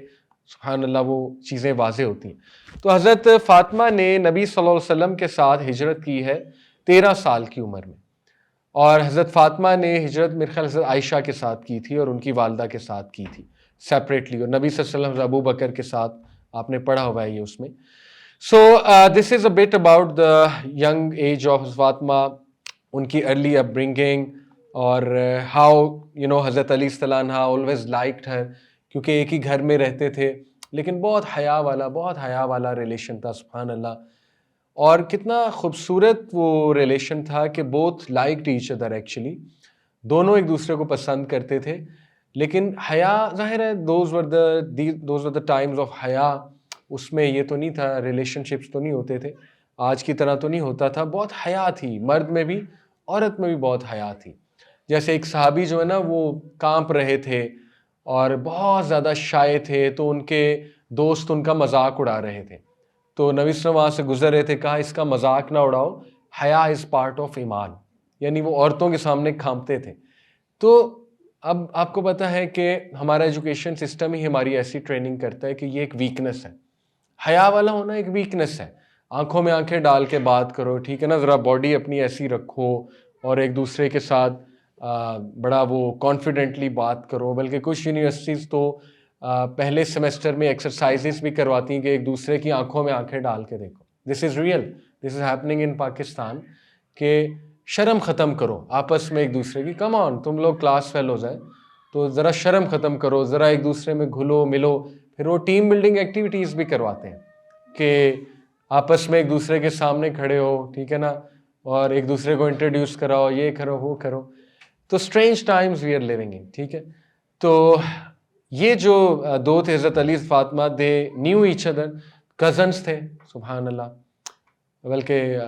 سبحان اللہ وہ چیزیں واضح ہوتی ہیں. تو حضرت فاطمہ نے نبی صلی اللہ علیہ وسلم کے ساتھ ہجرت کی ہے 13 سال کی عمر میں, اور حضرت فاطمہ نے ہجرت میرے خیال حضرت عائشہ کے ساتھ کی تھی اور ان کی والدہ کے ساتھ کی تھی سیپریٹلی, اور نبی صلی اللہ علیہ وسلم ابو بکر کے ساتھ آپ نے پڑھا ہوا ہے یہ اس میں. So this is a bit about the young age of Fatima, ان کی ارلی اپ برنگنگ, اور ہاؤ حضرت علی صلی اللہ عنہ آلویز لائکڈ ہر, کیونکہ ایک ہی گھر میں رہتے تھے, لیکن بہت حیا والا ریلیشن تھا, سبحان اللہ. اور کتنا خوبصورت وہ ریلیشن تھا کہ both liked each other actually, دونوں ایک دوسرے کو پسند کرتے تھے. لیکن حیا ظاہر ہے those were the times of حیا, اس میں یہ تو نہیں تھا, ریلیشن شپس تو نہیں ہوتے تھے, آج کی طرح تو نہیں ہوتا تھا. بہت حیا تھی, مرد میں بھی عورت میں بھی بہت حیا تھی. جیسے ایک صحابی جو ہے نا وہ کانپ رہے تھے اور بہت زیادہ شائع تھے, تو ان کے دوست ان کا مذاق اڑا رہے تھے. تو نبی صلی اللہ علیہ وسلم وہاں سے گزر رہے تھے, کہا اس کا مذاق نہ اڑاؤ, حیا از پارٹ آف ایمان, یعنی وہ عورتوں کے سامنے کھانپتے تھے. تو اب آپ کو پتہ ہے کہ ہمارا ایجوکیشن سسٹم ہی ہماری ایسی ٹریننگ کرتا ہے کہ یہ ایک ویکنس ہے, حیا والا ہونا ایک ویکنس ہے. آنکھوں میں آنکھیں ڈال کے بات کرو, ٹھیک ہے نا, ذرا باڈی اپنی ایسی رکھو اور ایک دوسرے کے ساتھ بڑا وہ کانفیڈنٹلی بات کرو. بلکہ کچھ یونیورسٹیز تو پہلے سیمسٹر میں ایکسرسائزز بھی کرواتی ہیں کہ ایک دوسرے کی آنکھوں میں آنکھیں ڈال کے دیکھو. This is real, this is happening in Pakistan, کہ شرم ختم کرو آپس میں ایک دوسرے کی. کم آن, تم لوگ کلاس فیلوز ہیں تو ذرا شرم ختم کرو, ذرا ایک دوسرے میں گھلو ملو. پھر وہ ٹیم بلڈنگ ایکٹیویٹیز بھی کرواتے ہیں کہ آپس میں ایک دوسرے کے سامنے کھڑے ہو, ٹھیک ہے نا, اور ایک دوسرے کو انٹروڈیوس کراؤ, یہ کرو وہ کرو. تو strange times we are living in, ٹھیک ہے. تو یہ جو دو تھے حضرت Ali Fatima, they knew each other, cousins تھے, سبحان اللہ, بلکہ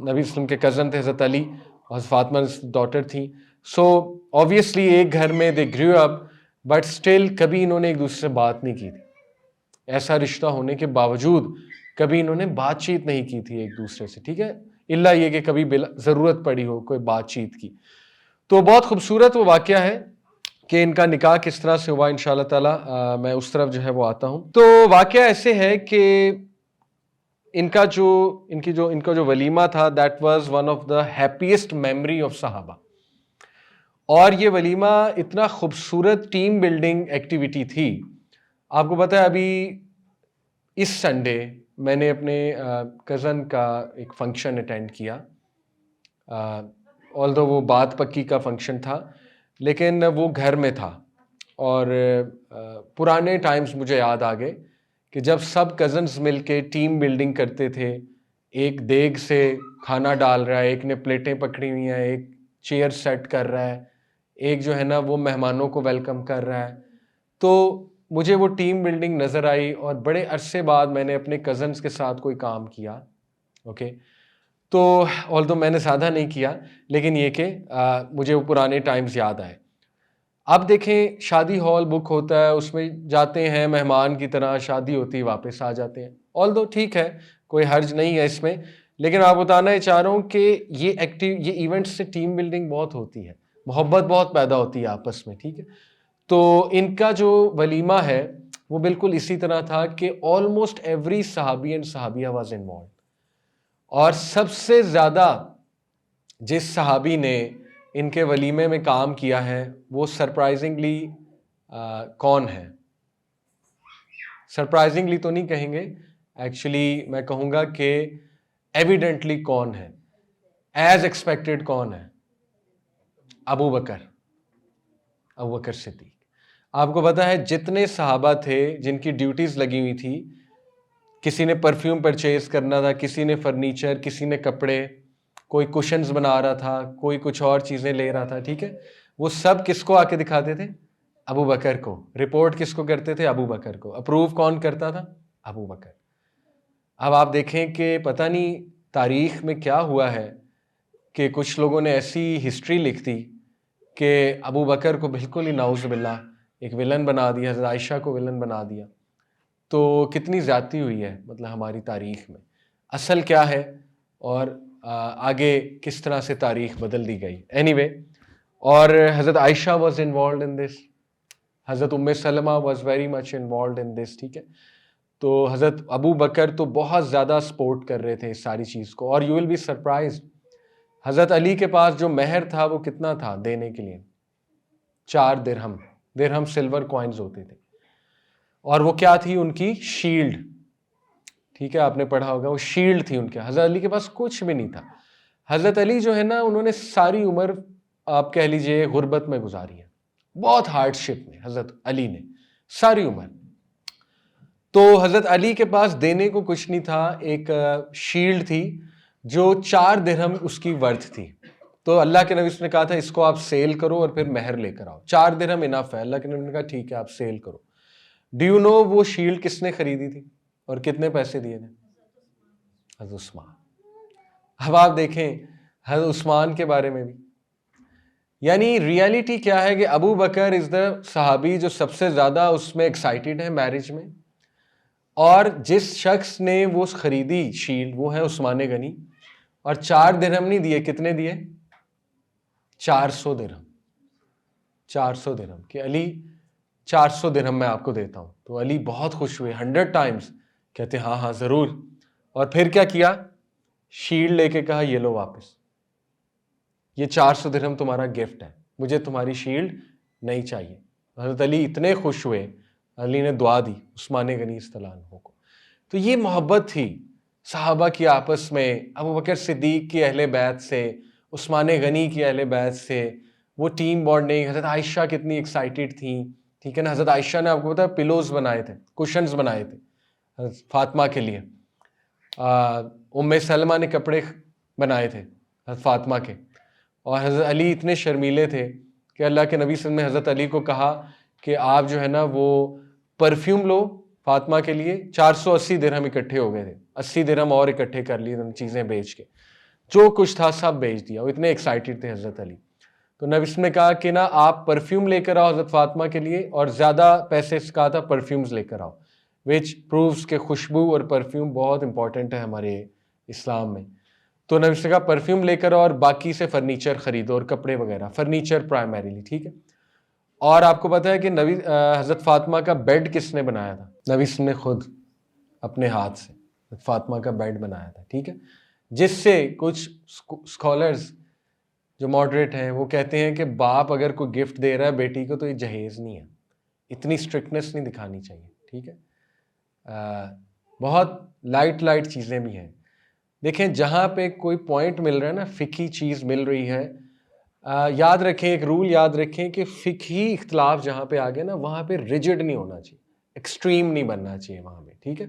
نبی وسلم کے کزن تھے حضرت علی, اور فاطمہ ڈاٹر تھیں. سو آبویسلی ایک گھر میں دے گریو اپ, بٹ اسٹل کبھی انہوں نے ایک دوسرے سے بات نہیں کی تھی. ایسا رشتہ ہونے کے باوجود کبھی انہوں نے بات چیت نہیں کی تھی ایک دوسرے سے, ٹھیک ہے, الا یہ کہ کبھی ضرورت پڑی ہو کوئی بات چیت کی. تو بہت خوبصورت وہ واقعہ ہے کہ ان کا نکاح کس طرح سے ہوا. انشاءاللہ تعالی میں اس طرف جو ہے وہ آتا ہوں. تو واقعہ ایسے ہے کہ ان کا جو ولیمہ تھا, that was one of the happiest memory of صحابہ. اور یہ ولیمہ اتنا خوبصورت ٹیم بلڈنگ ایکٹیویٹی تھی. آپ کو پتہ ہے ابھی اس سنڈے میں نے اپنے کزن کا ایک فنکشن اٹینڈ کیا. آلدو وہ بات پکی کا فنکشن تھا, لیکن وہ گھر میں تھا. اور پرانے ٹائمز مجھے یاد آ گئے کہ جب سب کزنز مل کے ٹیم بلڈنگ کرتے تھے. ایک دیگ سے کھانا ڈال رہا ہے, ایک نے پلیٹیں پکڑی ہوئی ہیں, ایک چیئر سیٹ کر رہا ہے, ایک جو ہے نا وہ مہمانوں کو ویلکم کر رہا ہے. تو مجھے وہ ٹیم بلڈنگ نظر آئی, اور بڑے عرصے بعد میں نے اپنے کزنز کے ساتھ کوئی کام کیا. اوکے, تو آلدو میں نے زیادہ نہیں کیا, لیکن یہ کہ مجھے وہ پرانے ٹائمز یاد آئے. اب دیکھیں شادی ہال بک ہوتا ہے, اس میں جاتے ہیں مہمان کی طرح, شادی ہوتی ہے واپس آ جاتے ہیں. آلدو ٹھیک ہے, کوئی حرج نہیں ہے اس میں, لیکن آپ بتانا یہ چاہ رہا ہوں کہ یہ ایونٹ سے ٹیم بلڈنگ بہت ہوتی ہے, محبت بہت پیدا ہوتی ہے آپس میں, ٹھیک ہے. تو ان کا جو ولیمہ ہے وہ بالکل اسی طرح تھا کہ آلموسٹ ایوری صحابی اینڈ صحابیہ واز انوالوڈ. اور سب سے زیادہ جس صحابی نے ان کے ولیمے میں کام کیا ہے وہ سرپرائزنگلی کون ہے؟ سرپرائزنگلی تو نہیں کہیں گے, ایکچولی میں کہوں گا کہ ایویڈنٹلی کون ہے, ایز ایکسپیکٹڈ کون ہے؟ ابو بکر صدیق. آپ کو پتا ہے جتنے صحابہ تھے جن کی ڈیوٹیز لگی ہوئی تھی, کسی نے پرفیوم پرچیز کرنا تھا, کسی نے فرنیچر, کسی نے کپڑے, کوئی کوشنز بنا رہا تھا, کوئی کچھ اور چیزیں لے رہا تھا, ٹھیک ہے, وہ سب کس کو آ کے دکھاتے تھے؟ ابو بکر کو. رپورٹ کس کو کرتے تھے؟ ابو بکر کو. اپروو کون کرتا تھا؟ ابو بکر. اب آپ دیکھیں کہ پتہ نہیں تاریخ میں کیا ہوا ہے کہ کچھ لوگوں نے ایسی ہسٹری لکھ دی کہ ابو بکر کو بالکل ہی نعوذ باللہ ایک ولن بنا دیا, حضرت عائشہ کو ولن بنا دیا. تو کتنی زیادتی ہوئی ہے مطلب ہماری تاریخ میں. اصل کیا ہے اور آگے کس طرح سے تاریخ بدل دی گئی. اینی وے, اور حضرت عائشہ واز انوالوڈ ان دس, حضرت Umm Salamah was very much involved in this, ٹھیک ہے. تو حضرت ابو بکر تو بہت زیادہ سپورٹ کر رہے تھے اس ساری چیز کو. اور یو ول بی سرپرائزڈ, حضرت علی کے پاس جو مہر تھا وہ کتنا تھا دینے کے لیے؟ 4 درہم سلور کوائنز ہوتے تھے. اور وہ کیا تھی؟ ان کی شیلڈ, ٹھیک ہے, آپ نے پڑھا ہوگا وہ شیلڈ تھی ان کے. حضرت علی کے پاس کچھ بھی نہیں تھا. حضرت علی جو ہے نا انہوں نے ساری عمر آپ کہہ لیجئے غربت میں گزاری ہے, بہت ہارڈ شپ میں حضرت علی نے ساری عمر. تو حضرت علی کے پاس دینے کو کچھ نہیں تھا, ایک شیلڈ تھی جو 4 درہم اس کی ورتھ تھی. تو اللہ کے نبی نے کہا تھا اس کو آپ سیل کرو اور پھر مہر لے کر آؤ, 4 درہم انف ہے. اللہ کے نبی نے کہا ٹھیک ہے آپ سیل کرو. ڈو یو نو وہ شیلڈ کس نے خریدی تھی اور کتنے پیسے دیے تھے؟ حضرت عثمان. اب آپ دیکھیں حضرت عثمان کے بارے میں بھی, یعنی ریالٹی کیا ہے کہ ابو بکر از دا صحابی جو سب سے زیادہ اس میں ایکسائٹیڈ ہے میرج میں, اور جس شخص نے وہ خریدی شیلڈ وہ ہے عثمان غنی. اور 4 درہم نہیں دیے, کتنے دیے؟ 400 درہم. 400 درہم کہ علی 400 درہم میں آپ کو دیتا ہوں. تو علی بہت خوش ہوئے, 100 ٹائمز کہتے ہاں ہاں ضرور. اور پھر کیا کیا؟ شیلڈ لے کے کہا یہ لو واپس, یہ 400 درہم تمہارا گفٹ ہے, مجھے تمہاری شیلڈ نہیں چاہیے. حضرت علی اتنے خوش ہوئے, علی نے دعا دی عثمان غنی رضی اللہ عنہ کو. تو یہ محبت تھی صحابہ کی آپس میں, ابو بکر صدیق کی اہل بیت سے, عثمان غنی کی اہل بیت سے, وہ ٹیم بانڈنگ. حضرت عائشہ کتنی ایکسائٹیڈ تھیں, ٹھیک ہے نا. حضرت عائشہ نے آپ کو پتا ہے پلوز بنائے تھے, کوشنز بنائے تھے, حضرت فاطمہ کے لیے. ام سلمہ نے کپڑے بنائے تھے حضرت فاطمہ کے, اور حضرت علی اتنے شرمیلے تھے کہ اللہ کے نبی صلی اللہ علیہ وسلم نے حضرت علی کو کہا کہ آپ جو ہے نا وہ پرفیوم لو فاطمہ کے لیے. 480 درہم اکٹھے ہو گئے تھے, 80 درہم اور اکٹھے کر لیے چیزیں بیچ کے, جو کچھ تھا سب بیچ دیا. وہ اتنے ایکسائٹیڈ تھے حضرت علی. تو نبی صلی اللہ علیہ وسلم نے کہا کہ نا آپ پرفیوم لے کر آؤ حضرت فاطمہ کے لیے, اور زیادہ پیسے سے کہا تھا پرفیومز لے کر آؤ, وچ پرووز کہ خوشبو اور پرفیوم بہت امپورٹنٹ ہے ہمارے اسلام میں. تو نبی سے کہا پرفیوم لے کر آؤ اور باقی سے فرنیچر خریدو اور کپڑے وغیرہ, فرنیچر پرائمریلی, ٹھیک ہے. اور آپ کو پتہ ہے کہ حضرت فاطمہ کا بیڈ کس نے بنایا تھا؟ نبی صلی اللہ علیہ وسلم نے خود اپنے ہاتھ سے حضرت فاطمہ کا بیڈ بنایا تھا, ٹھیک ہے. جس سے کچھ اسکالرز جو ماڈریٹ ہیں وہ کہتے ہیں کہ باپ اگر کوئی گفٹ دے رہا ہے بیٹی کو تو یہ جہیز نہیں ہے, اتنی اسٹرکٹنس نہیں دکھانی چاہیے, ٹھیک ہے. بہت لائٹ چیزیں بھی ہیں. دیکھیں جہاں پہ کوئی پوائنٹ مل رہا ہے نا, فقہی چیز مل رہی ہے, یاد رکھیں, ایک رول یاد رکھیں کہ فقہی اختلاف جہاں پہ آگے نا وہاں پہ ریجڈ نہیں ہونا چاہیے, ایکسٹریم نہیں بننا چاہیے وہاں پہ, ٹھیک ہے.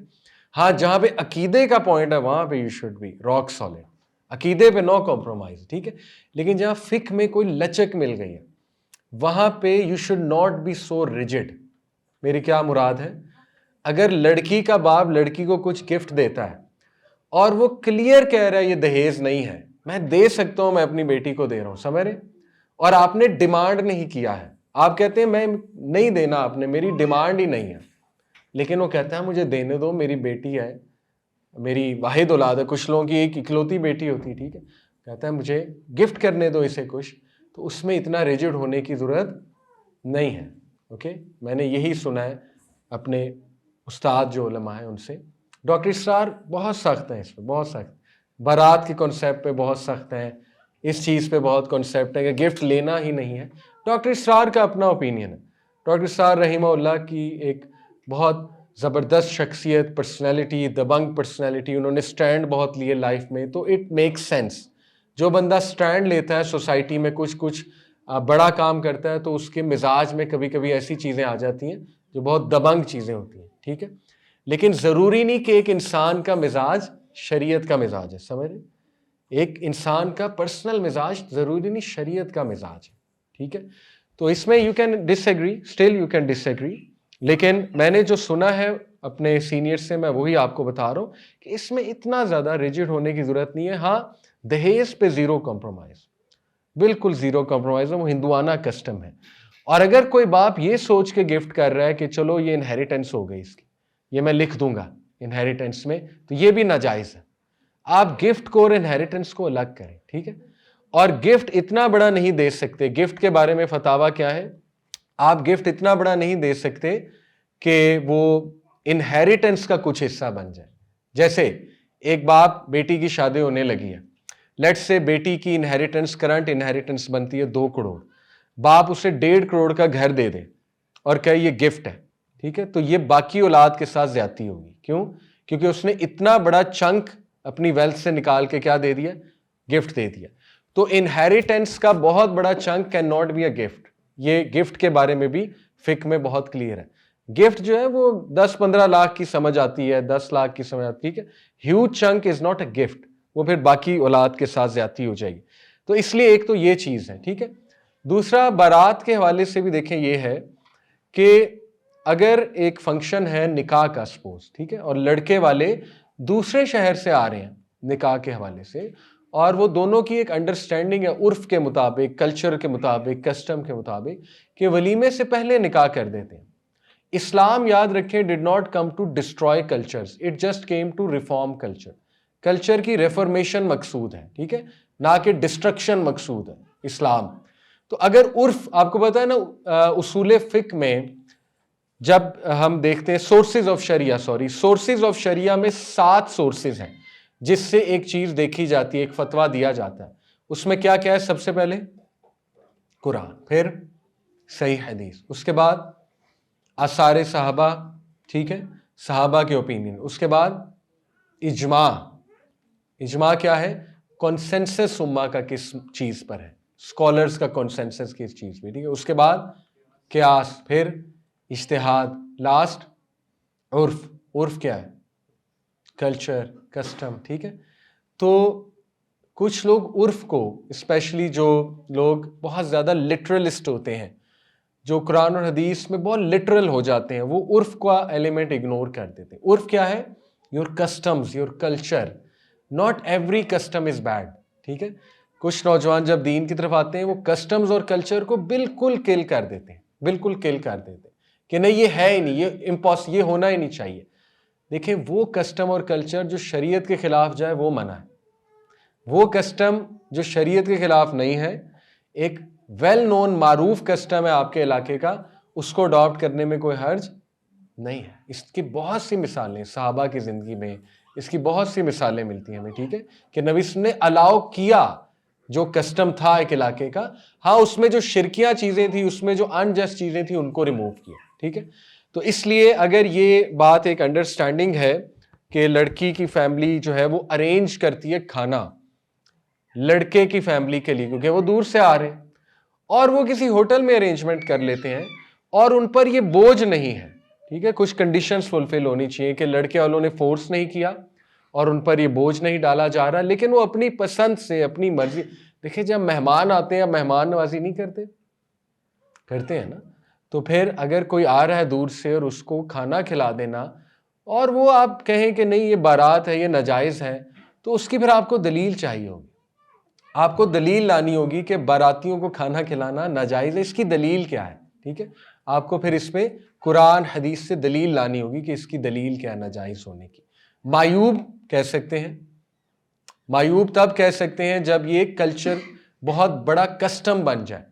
ہاں جہاں پہ عقیدے کا پوائنٹ ہے وہاں پہ you should be rock solid, عقیدے پہ نو کمپرومائز, ٹھیک ہے. لیکن جہاں فقہ میں کوئی لچک مل گئی ہے وہاں پہ you should not be so rigid. میری کیا مراد ہے, اگر لڑکی کا باپ لڑکی کو کچھ گفٹ دیتا ہے اور وہ کلیئر کہہ رہا ہے یہ دہیز نہیں ہے, میں دے سکتا ہوں, میں اپنی بیٹی کو دے رہا ہوں, سمجھ رہے, اور آپ نے ڈیمانڈ نہیں کیا ہے, آپ کہتے ہیں میں نہیں دینا, آپ نے, میری ڈیمانڈ ہی نہیں ہے, لیکن وہ کہتا ہے مجھے دینے دو, میری بیٹی ہے, میری واحد اولاد ہے, کچھ لوگوں کی ایک اکلوتی بیٹی ہوتی ہے, ٹھیک ہے, کہتا ہے مجھے گفٹ کرنے دو اسے کچھ, تو اس میں اتنا ریجڈ ہونے کی ضرورت نہیں ہے. اوکے, میں نے یہی سنا ہے اپنے استاد جو علماء ہیں ان سے. ڈاکٹر اسرار بہت سخت ہیں اس پہ, بہت سخت, بارات کے کانسیپٹ پہ بہت سخت ہیں, اس چیز پہ بہت کانسیپٹ ہے کہ گفٹ لینا ہی نہیں ہے. ڈاکٹر اسرار کا اپنا اوپینین ہے. ڈاکٹر اسرار رحمہ اللہ کی ایک بہت زبردست شخصیت, پرسنالٹی, دبنگ پرسنالٹی, انہوں نے سٹینڈ بہت لیے لائف میں, تو اٹ میکس سینس. جو بندہ سٹینڈ لیتا ہے سوسائٹی میں, کچھ بڑا کام کرتا ہے, تو اس کے مزاج میں کبھی کبھی ایسی چیزیں آ جاتی ہیں جو بہت دبنگ چیزیں ہوتی ہیں, ٹھیک ہے. لیکن ضروری نہیں کہ ایک انسان کا مزاج شریعت کا مزاج ہے, سمجھ رہے, ایک انسان کا پرسنل مزاج ضروری نہیں شریعت کا مزاج ہے, ٹھیک ہے. تو اس میں you can disagree, still you can disagree, لیکن میں نے جو سنا ہے اپنے سینئر سے میں وہی آپ کو بتا رہا ہوں کہ اس میں اتنا زیادہ ریجڈ ہونے کی ضرورت نہیں ہے. ہاں دہیز پہ زیرو کمپرومائز, بالکل زیرو کمپرومائز ہے, وہ ہندوانہ کسٹم ہے. اور اگر کوئی باپ یہ سوچ کے گفٹ کر رہا ہے کہ چلو یہ انہیریٹنس ہو گئی اس کی, یہ میں لکھ دوں گا انہیریٹنس میں, تو یہ بھی ناجائز ہے. آپ گفٹ کو اور انہیریٹنس کو الگ کریں, ٹھیک ہے. اور گفٹ اتنا بڑا نہیں دے سکتے, گفٹ کے بارے میں فتاویٰ کیا ہے, آپ گفٹ اتنا بڑا نہیں دے سکتے کہ وہ انہیریٹنس کا کچھ حصہ بن جائے. جیسے ایک باپ بیٹی کی شادی ہونے لگی ہے, لیٹس سے بیٹی کی انہیریٹنس, کرنٹ انہیریٹنس بنتی ہے 2 کروڑ, باپ اسے 1.5 کروڑ کا گھر دے دے اور کہے یہ گفٹ ہے, ٹھیک ہے, تو یہ باقی اولاد کے ساتھ زیادتی ہوگی. کیوں؟ کیونکہ اس نے اتنا بڑا چنک اپنی ویلتھ سے نکال کے کیا دے دیا, گفٹ دے دیا. تو انہیریٹنس کا بہت بڑا chunk cannot be a gift. یہ گفٹ کے بارے میں بھی فقہ میں بہت کلیئر ہے. گفٹ جو ہے وہ 10-15 لاکھ کی سمجھ آتی ہے, 10 لاکھ کی سمجھ آتی ہے, ٹھیک ہے. Huge chunk is not a gift, وہ پھر باقی اولاد کے ساتھ زیادتی ہو جائے گی. تو اس لیے ایک تو یہ چیز ہے, ٹھیک ہے. دوسرا بارات کے حوالے سے بھی دیکھیں یہ ہے کہ اگر ایک فنکشن ہے نکاح کا سپوز, ٹھیک ہے, اور لڑکے والے دوسرے شہر سے آ رہے ہیں نکاح کے حوالے سے, اور وہ دونوں کی ایک انڈرسٹینڈنگ ہے عرف کے مطابق, کلچر کے مطابق, کسٹم کے مطابق کہ ولیمے سے پہلے نکاح کر دیتے ہیں. اسلام یاد رکھیں did not come to destroy cultures, it just came to reform culture. Culture کی ریفارمیشن مقصود ہے, ٹھیک ہے, نہ کہ ڈسٹرکشن مقصود ہے اسلام. تو اگر عرف, آپ کو پتا ہے نا اصول فقہ میں جب ہم دیکھتے ہیں سورسز آف شریعہ میں 7 سورسز ہیں جس سے ایک چیز دیکھی جاتی ہے, ایک فتویٰ دیا جاتا ہے. اس میں کیا کیا ہے؟ سب سے پہلے قرآن, پھر صحیح حدیث, اس کے بعد آثار صحابہ, ٹھیک ہے, صحابہ کے اوپینین, اس کے بعد اجماع. اجماع کیا ہے؟ کنسنسس امہ کا کس چیز پر ہے, اسکالرز کا کنسنسس کس چیز پہ, ٹھیک ہے. اس کے بعد قیاس, پھر اجتہاد, لاسٹ عرف. عرف کیا ہے؟ Culture custom. ٹھیک ہے, تو کچھ لوگ عرف کو اسپیشلی جو لوگ بہت زیادہ لٹرلسٹ ہوتے ہیں, جو قرآن اور حدیث میں بہت لٹرل ہو جاتے ہیں, وہ عرف کا ایلیمنٹ اگنور کر دیتے ہیں. عرف کیا ہے؟ Your customs, your culture. Not every custom is bad. ٹھیک ہے, کچھ نوجوان جب دین کی طرف آتے ہیں وہ کسٹمز اور کلچر کو بالکل کل کر دیتے ہیں, بالکل کل کر دیتے ہیں کہ نہیں یہ ہے ہی نہیں, یہ ہونا ہی نہیں چاہیے. دیکھیں وہ کسٹم اور کلچر جو شریعت کے خلاف جائے وہ منع ہے. وہ کسٹم جو شریعت کے خلاف نہیں ہے, ایک ویل نون معروف کسٹم ہے آپ کے علاقے کا, اس کو اڈاپٹ کرنے میں کوئی حرج نہیں ہے. اس کی بہت سی مثالیں صحابہ کی زندگی میں, اس کی بہت سی مثالیں ملتی ہیں ہمیں. ٹھیک ہے, کہ نبی صلی اللہ علیہ وسلم نے الاؤ کیا جو کسٹم تھا ایک علاقے کا. ہاں اس میں جو شرکیاں چیزیں تھیں, اس میں جو انجسٹ چیزیں تھیں, ان کو ریموو کیا. ٹھیک ہے, تو اس لیے اگر یہ بات ایک انڈرسٹینڈنگ ہے کہ لڑکی کی فیملی جو ہے وہ ارینج کرتی ہے کھانا لڑکے کی فیملی کے لیے کیونکہ وہ دور سے آ رہے ہیں, اور وہ کسی ہوٹل میں ارینجمنٹ کر لیتے ہیں اور ان پر یہ بوجھ نہیں ہے. ٹھیک ہے, کچھ کنڈیشنز فلفل ہونی چاہیے کہ لڑکے والوں نے فورس نہیں کیا اور ان پر یہ بوجھ نہیں ڈالا جا رہا, لیکن وہ اپنی پسند سے اپنی مرضی. دیکھیں جب مہمان آتے ہیں, مہمان نوازی نہیں کرتے ہیں نا, تو پھر اگر کوئی آ رہا ہے دور سے اور اس کو کھانا کھلا دینا, اور وہ آپ کہیں کہ نہیں یہ بارات ہے, یہ ناجائز ہے, تو اس کی پھر آپ کو دلیل چاہیے ہوگی. آپ کو دلیل لانی ہوگی کہ باراتیوں کو کھانا کھلانا ناجائز ہے, اس کی دلیل کیا ہے. ٹھیک ہے, آپ کو پھر اس میں قرآن حدیث سے دلیل لانی ہوگی کہ اس کی دلیل کیا ہے ناجائز ہونے کی. معیوب کہہ سکتے ہیں, معیوب تب کہہ سکتے ہیں جب یہ کلچر بہت بڑا کسٹم بن جائے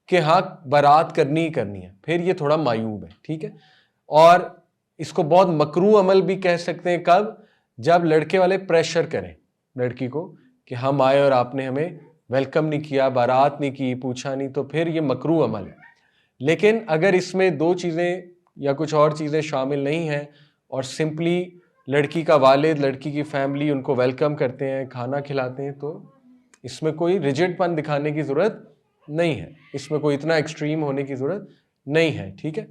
کہ ہاں بارات کرنی ہی کرنی ہے, پھر یہ تھوڑا معیوب ہے. ٹھیک ہے, اور اس کو بہت مکروہ عمل بھی کہہ سکتے ہیں کب؟ جب لڑکے والے پریشر کریں لڑکی کو کہ ہم آئے اور آپ نے ہمیں ویلکم نہیں کیا, بارات نہیں کی, پوچھا نہیں, تو پھر یہ مکروہ عمل ہے. لیکن اگر اس میں دو چیزیں یا کچھ اور چیزیں شامل نہیں ہیں اور سمپلی لڑکی کا والد لڑکی کی فیملی ان کو ویلکم کرتے ہیں, کھانا کھلاتے ہیں, تو اس میں کوئی ریجڈ پن دکھانے کی ضرورت نہیں ہے, اس میں کوئی اتنا ایکسٹریم ہونے کی ضرورت نہیں ہے. ٹھیک ہے,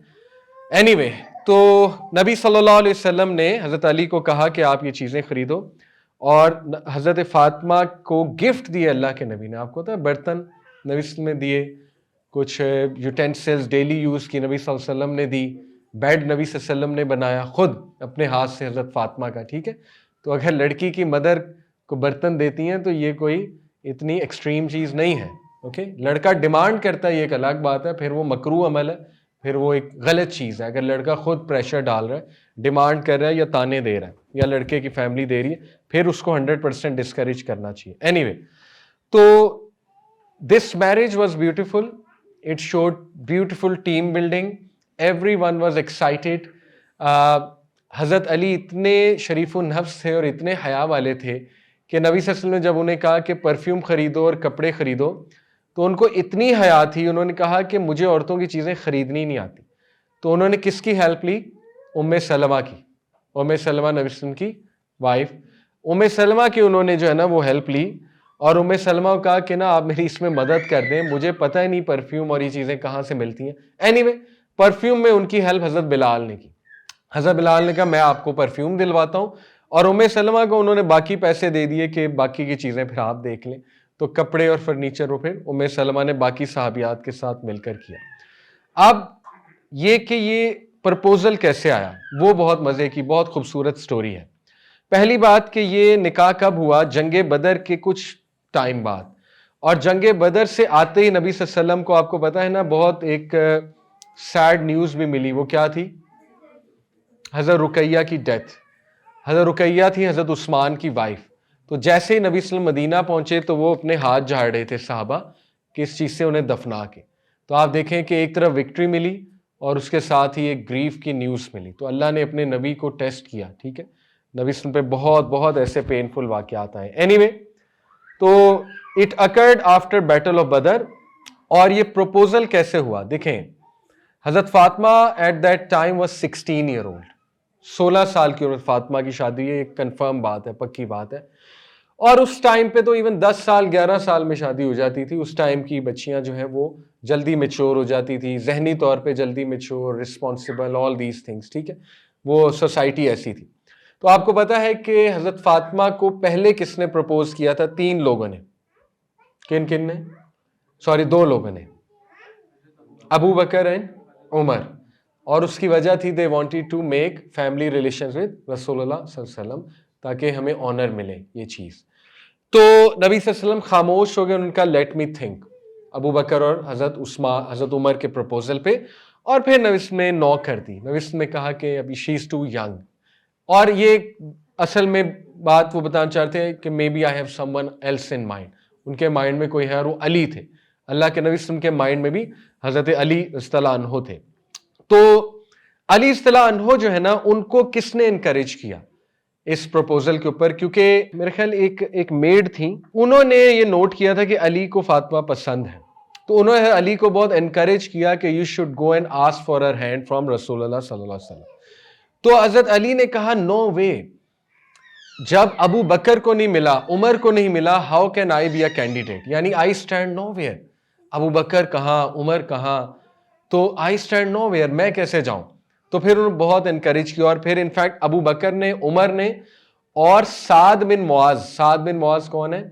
اینی وے, تو نبی صلی اللہ علیہ وسلم نے حضرت علی کو کہا کہ آپ یہ چیزیں خریدو, اور حضرت فاطمہ کو گفٹ دیے اللہ کے نبی نے. آپ کو پتا ہے برتن نبی صلی اللہ علیہ وسلم نے دیے, کچھ یوٹینسلز ڈیلی یوز کی نبی صلی اللہ علیہ وسلم نے دی, بیڈ نبی صلی اللہ علیہ وسلم نے بنایا خود اپنے ہاتھ سے حضرت فاطمہ کا. ٹھیک ہے, تو اگر لڑکی کی مدر کو برتن دیتی ہیں تو یہ کوئی اتنی ایکسٹریم چیز نہیں ہے. اوکے, لڑکا ڈیمانڈ کرتا ہے یہ ایک الگ بات ہے, پھر وہ مکروہ عمل ہے, پھر وہ ایک غلط چیز ہے. اگر لڑکا خود پریشر ڈال رہا ہے, ڈیمانڈ کر رہا ہے یا تانے دے رہا ہے یا لڑکے کی فیملی دے رہی ہے, پھر اس کو 100% ڈسکریج کرنا چاہیے. اینی وے, تو this marriage was beautiful, it should beautiful team building, every one was excited. حضرت علی اتنے شریف النفس تھے اور اتنے حیا والے تھے کہ نبی صلی اللہ علیہ وسلم نے جب انہیں کہا کہ پرفیوم خریدو اور کپڑے خریدو, تو ان کو اتنی حیا تھی, انہوں نے کہا کہ مجھے عورتوں کی چیزیں خریدنی نہیں آتی. تو انہوں نے کس کی ہیلپ لی؟ ام سلمہ کی. ام سلمہ نبی صلی اللہ علیہ وسلم کی وائف, ام سلمہ کی انہوں نے جو ہے نا وہ ہیلپ لی, اور ام سلمہ کو کہا کہ نا آپ میری اس میں مدد کر دیں, مجھے پتہ ہی نہیں پرفیوم اور یہ چیزیں کہاں سے ملتی ہیں. اینی وے, پرفیوم میں ان کی ہیلپ حضرت بلال نے کی. حضرت بلال نے کہا میں آپ کو پرفیوم دلواتا ہوں, اور ام سلمہ کو انہوں نے باقی پیسے دے دیے کہ باقی کی چیزیں پھر آپ دیکھ لیں. تو کپڑے اور فرنیچر وہ پھر ام سلمہ نے باقی صحابیات کے ساتھ مل کر کیا. اب یہ کہ یہ پرپوزل کیسے آیا, وہ بہت مزے کی بہت خوبصورت سٹوری ہے. پہلی بات کہ یہ نکاح کب ہوا؟ جنگ بدر کے کچھ ٹائم بعد, اور جنگ بدر سے آتے ہی نبی صلی اللہ علیہ وسلم کو آپ کو پتا ہے نا بہت ایک سیڈ نیوز بھی ملی. وہ کیا تھی؟ حضرت رقیہ کی ڈیتھ. حضرت رقیہ تھی حضرت عثمان کی وائف. تو جیسے ہی نبی صلی اللہ علیہ وسلم مدینہ پہنچے تو وہ اپنے ہاتھ جھاڑ رہے تھے صحابہ کہ اس چیز سے انہیں دفنا کے. تو آپ دیکھیں کہ ایک طرف وکٹری ملی اور اس کے ساتھ ہی ایک گریف کی نیوز ملی. تو اللہ نے اپنے نبی کو ٹیسٹ کیا. ٹھیک ہے, نبی صلی اللہ علیہ وسلم پہ بہت بہت ایسے پینفل واقعات آئے. اینی وے, تو it occurred after battle of Badr. اور یہ پروپوزل کیسے ہوا دیکھیں, حضرت Fatima at that time was 16 year old. 16 سال کی عمر فاطمہ کی شادی ہے, ایک کنفرم بات ہے, پکی بات ہے. اور اس ٹائم پہ تو ایون 10 سال 11 سال میں شادی ہو جاتی تھی. اس ٹائم کی بچیاں جو ہیں وہ جلدی میچور ہو جاتی تھی, ذہنی طور پہ جلدی mature, responsible, all these things. ٹھیک ہے, وہ سوسائٹی ایسی تھی. تو آپ کو پتا ہے کہ حضرت فاطمہ کو پہلے کس نے پرپوز کیا تھا؟ 3 لوگوں نے. کن کن نے؟ سوری 2 لوگوں نے, ابو بکر اینڈ عمر. اور اس کی وجہ تھی they wanted to make family relations with رسول اللہ صلی اللہ علیہ وسلم, تاکہ ہمیں آنر ملے یہ چیز. تو نبی صلی اللہ علیہ وسلم خاموش ہو گئے, ان کا لیٹ می تھنک, ابو بکر اور حضرت عمر کے پروپوزل پہ. اور پھر نبی صلی اللہ علیہ وسلم نے نو کر دی. نبی صلی اللہ علیہ وسلم نے کہا کہ ابھی شی از ٹو ینگ. اور یہ اصل میں بات وہ بتانا چاہتے ہیں کہ may be I have someone else in mind. ان کے مائنڈ میں کوئی ہے اور وہ علی تھے. اللہ کے نبی صلی اللہ علیہ وسلم کے مائنڈ میں بھی حضرت علی رضی اللہ عنہ تھے. تو علی رضی اللہ عنہ جو ہے نا, ان کو کس نے انکریج کیا اس پروپوزل کے اوپر؟ کیونکہ میرے خیال ایک میڈ تھی, انہوں نے یہ نوٹ کیا تھا کہ علی کو فاطمہ پسند ہے. تو انہوں نے علی کو بہت انکریج کیا کہ you should go and ask for her hand from رسول اللہ صلی اللہ علیہ وسلم. تو حضرت علی نے کہا نو وے, جب ابو بکر کو نہیں ملا, عمر کو نہیں ملا, how can I be a candidate? یعنی آئی اسٹینڈ نو ویئر. ابو بکر کہاں, عمر کہاں, تو آئی اسٹینڈ نو ویئر, میں کیسے جاؤں؟ تو پھر انہوں نے بہت انکریج کیا. اور پھر انفیکٹ ابو بکر نے, عمر نے, اور سعد بن معاذ کون ہے؟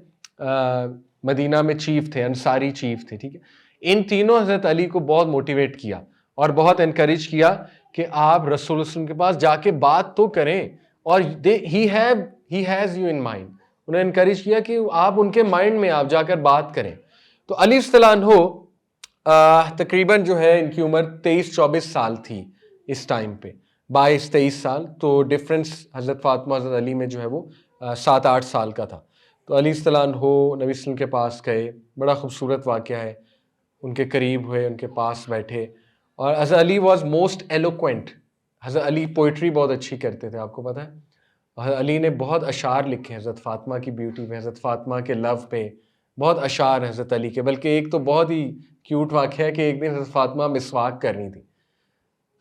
مدینہ میں چیف تھے, انصاری چیف تھے, ٹھیک ہے. ان تینوں حضرت علی کو بہت موٹیویٹ کیا اور بہت انکریج کیا کہ آپ رسول اللہ علیہ وسلم کے پاس جا کے بات تو کریں, اور he has you in mind. انہوں نے انکریج کیا کہ آپ ان کے مائنڈ میں آپ جا کر بات کریں. تو علی رضی اللہ عنہ تقریباً جو ہے ان کی عمر 23-24 سال تھی اس ٹائم پہ, 22-23 سال. تو ڈفرنس حضرت فاطمہ حضرت علی میں جو ہے وہ 7-8 سال کا تھا. تو علی رضی اللہ عنہ نبی صلی اللہ علیہ وسلم کے پاس گئے, بڑا خوبصورت واقعہ ہے. ان کے قریب ہوئے, ان کے پاس بیٹھے, اور حضرت علی واز موسٹ ایلوکوینٹ. حضرت علی پوئٹری بہت اچھی کرتے تھے, آپ کو پتہ ہے. حضرت علی نے بہت اشعار لکھے حضرت فاطمہ کی بیوٹی پہ, حضرت فاطمہ کے لو پہ, بہت اشعار ہیں حضرت علی کے. بلکہ ایک تو بہت ہی کیوٹ واقعہ ہے کہ ایک دن حضرت فاطمہ مسواک کرنی تھی,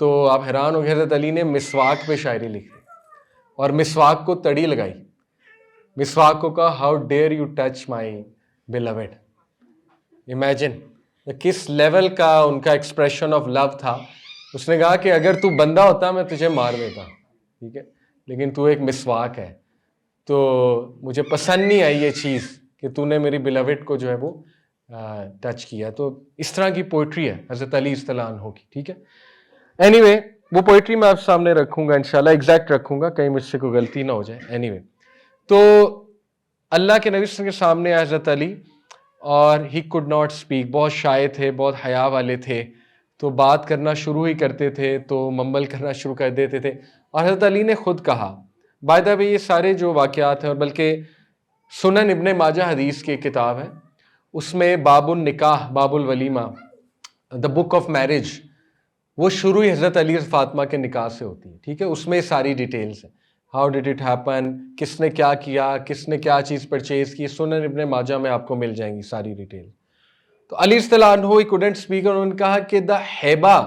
تو آپ حیران ہو گئے, حضرت علی نے مسواک پہ شاعری لکھی اور مسواک کو تڑی لگائی. مسواک کو کہا how dare you touch my beloved. Imagine کس لیول کا ان کا ایکسپریشن آف لو تھا. اس نے کہا کہ اگر تو بندہ ہوتا میں تجھے مار دیتا, ٹھیک ہے, لیکن تو ایک مسواک ہے, تو مجھے پسند نہیں آئی یہ چیز کہ تو نے میری بیلوڈ کو جو ہے وہ ٹچ کیا. تو اس طرح کی پوئٹری ہے حضرت علی رضی اللہ عنہ کی, ٹھیک ہے. اینی وے وہ پوئٹری میں آپ سامنے رکھوں گا انشاءاللہ, ایگزیکٹ رکھوں گا, کہیں مجھ سے کوئی غلطی نہ ہو جائے. اینی وے تو اللہ کے نبی صلی اللہ علیہ وسلم کے سامنے آئے حضرت علی, اور ہی کوڈ ناٹ اسپیک. بہت شائع تھے, بہت حیا والے تھے, تو بات کرنا شروع ہی کرتے تھے تو ممبل کرنا شروع کر دیتے تھے. اور حضرت علی نے خود کہا, بائی دا وے یہ سارے جو واقعات ہیں, اور بلکہ سنن ابن ماجہ حدیث کی کتاب ہے, اس میں باب النکاح, باب الولیمہ, دا بک آف میرج, وہ شروع ہی حضرت علی فاطمہ کے نکاح سے ہوتی ہے, ٹھیک ہے. اس میں ساری ڈیٹیلز ہیں, ہاؤ ڈڈ اٹ ہیپن, کس نے کیا کیا, کس نے کیا چیز پرچیز کی. سنن ابن ماجہ میں آپ کو مل جائیں گی ساری ڈیٹیل. تو علی رضی اللہ عنہ ہی کوڈنٹ اسپیک, انہوں نے کہا کہ دا ہیبہ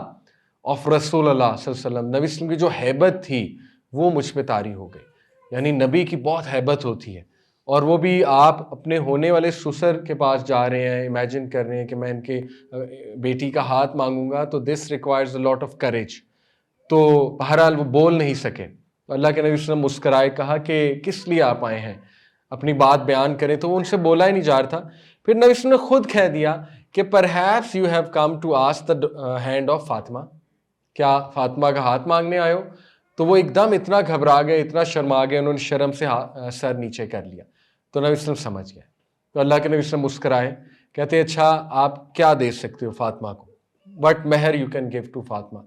آف رسول اللہ صلی اللہ علیہ وسلم, نبی صلی اللہ علیہ وسلم کی جو ہیبت تھی وہ مجھ پہ طاری ہو گئی. یعنی نبی کی بہت ہیبت ہوتی ہے, اور وہ بھی آپ اپنے ہونے والے سسر کے پاس جا رہے ہیں, امیجن کر رہے ہیں کہ میں ان کے بیٹی کا ہاتھ مانگوں گا, تو this requires a lot of courage. تو بہرحال وہ بول نہیں سکے. تو اللہ کے نبی صلی اللہ علیہ وسلم مسکرائے, کہا کہ کس لیے آپ آئے ہیں, اپنی بات بیان کریں. تو وہ ان سے بولا ہی نہیں جا رہا تھا. پھر نبی صلی اللہ علیہ وسلم نے خود کہہ دیا کہ perhaps you have come to ask the hand of Fatima, کیا فاطمہ کا ہاتھ مانگنے آئے ہو؟ تو وہ ایک دم اتنا گھبرا گئے, اتنا شرما گئے, انہوں نے شرم سے سر نیچے کر لیا. تو نبی صلی اللہ علیہ وسلم سمجھ گئے. تو اللہ کے نبی صلی اللہ علیہ وسلم مسکرائے, کہتے اچھا آپ کیا دے سکتے ہو فاطمہ کو, وٹ مہر you can give to Fatima.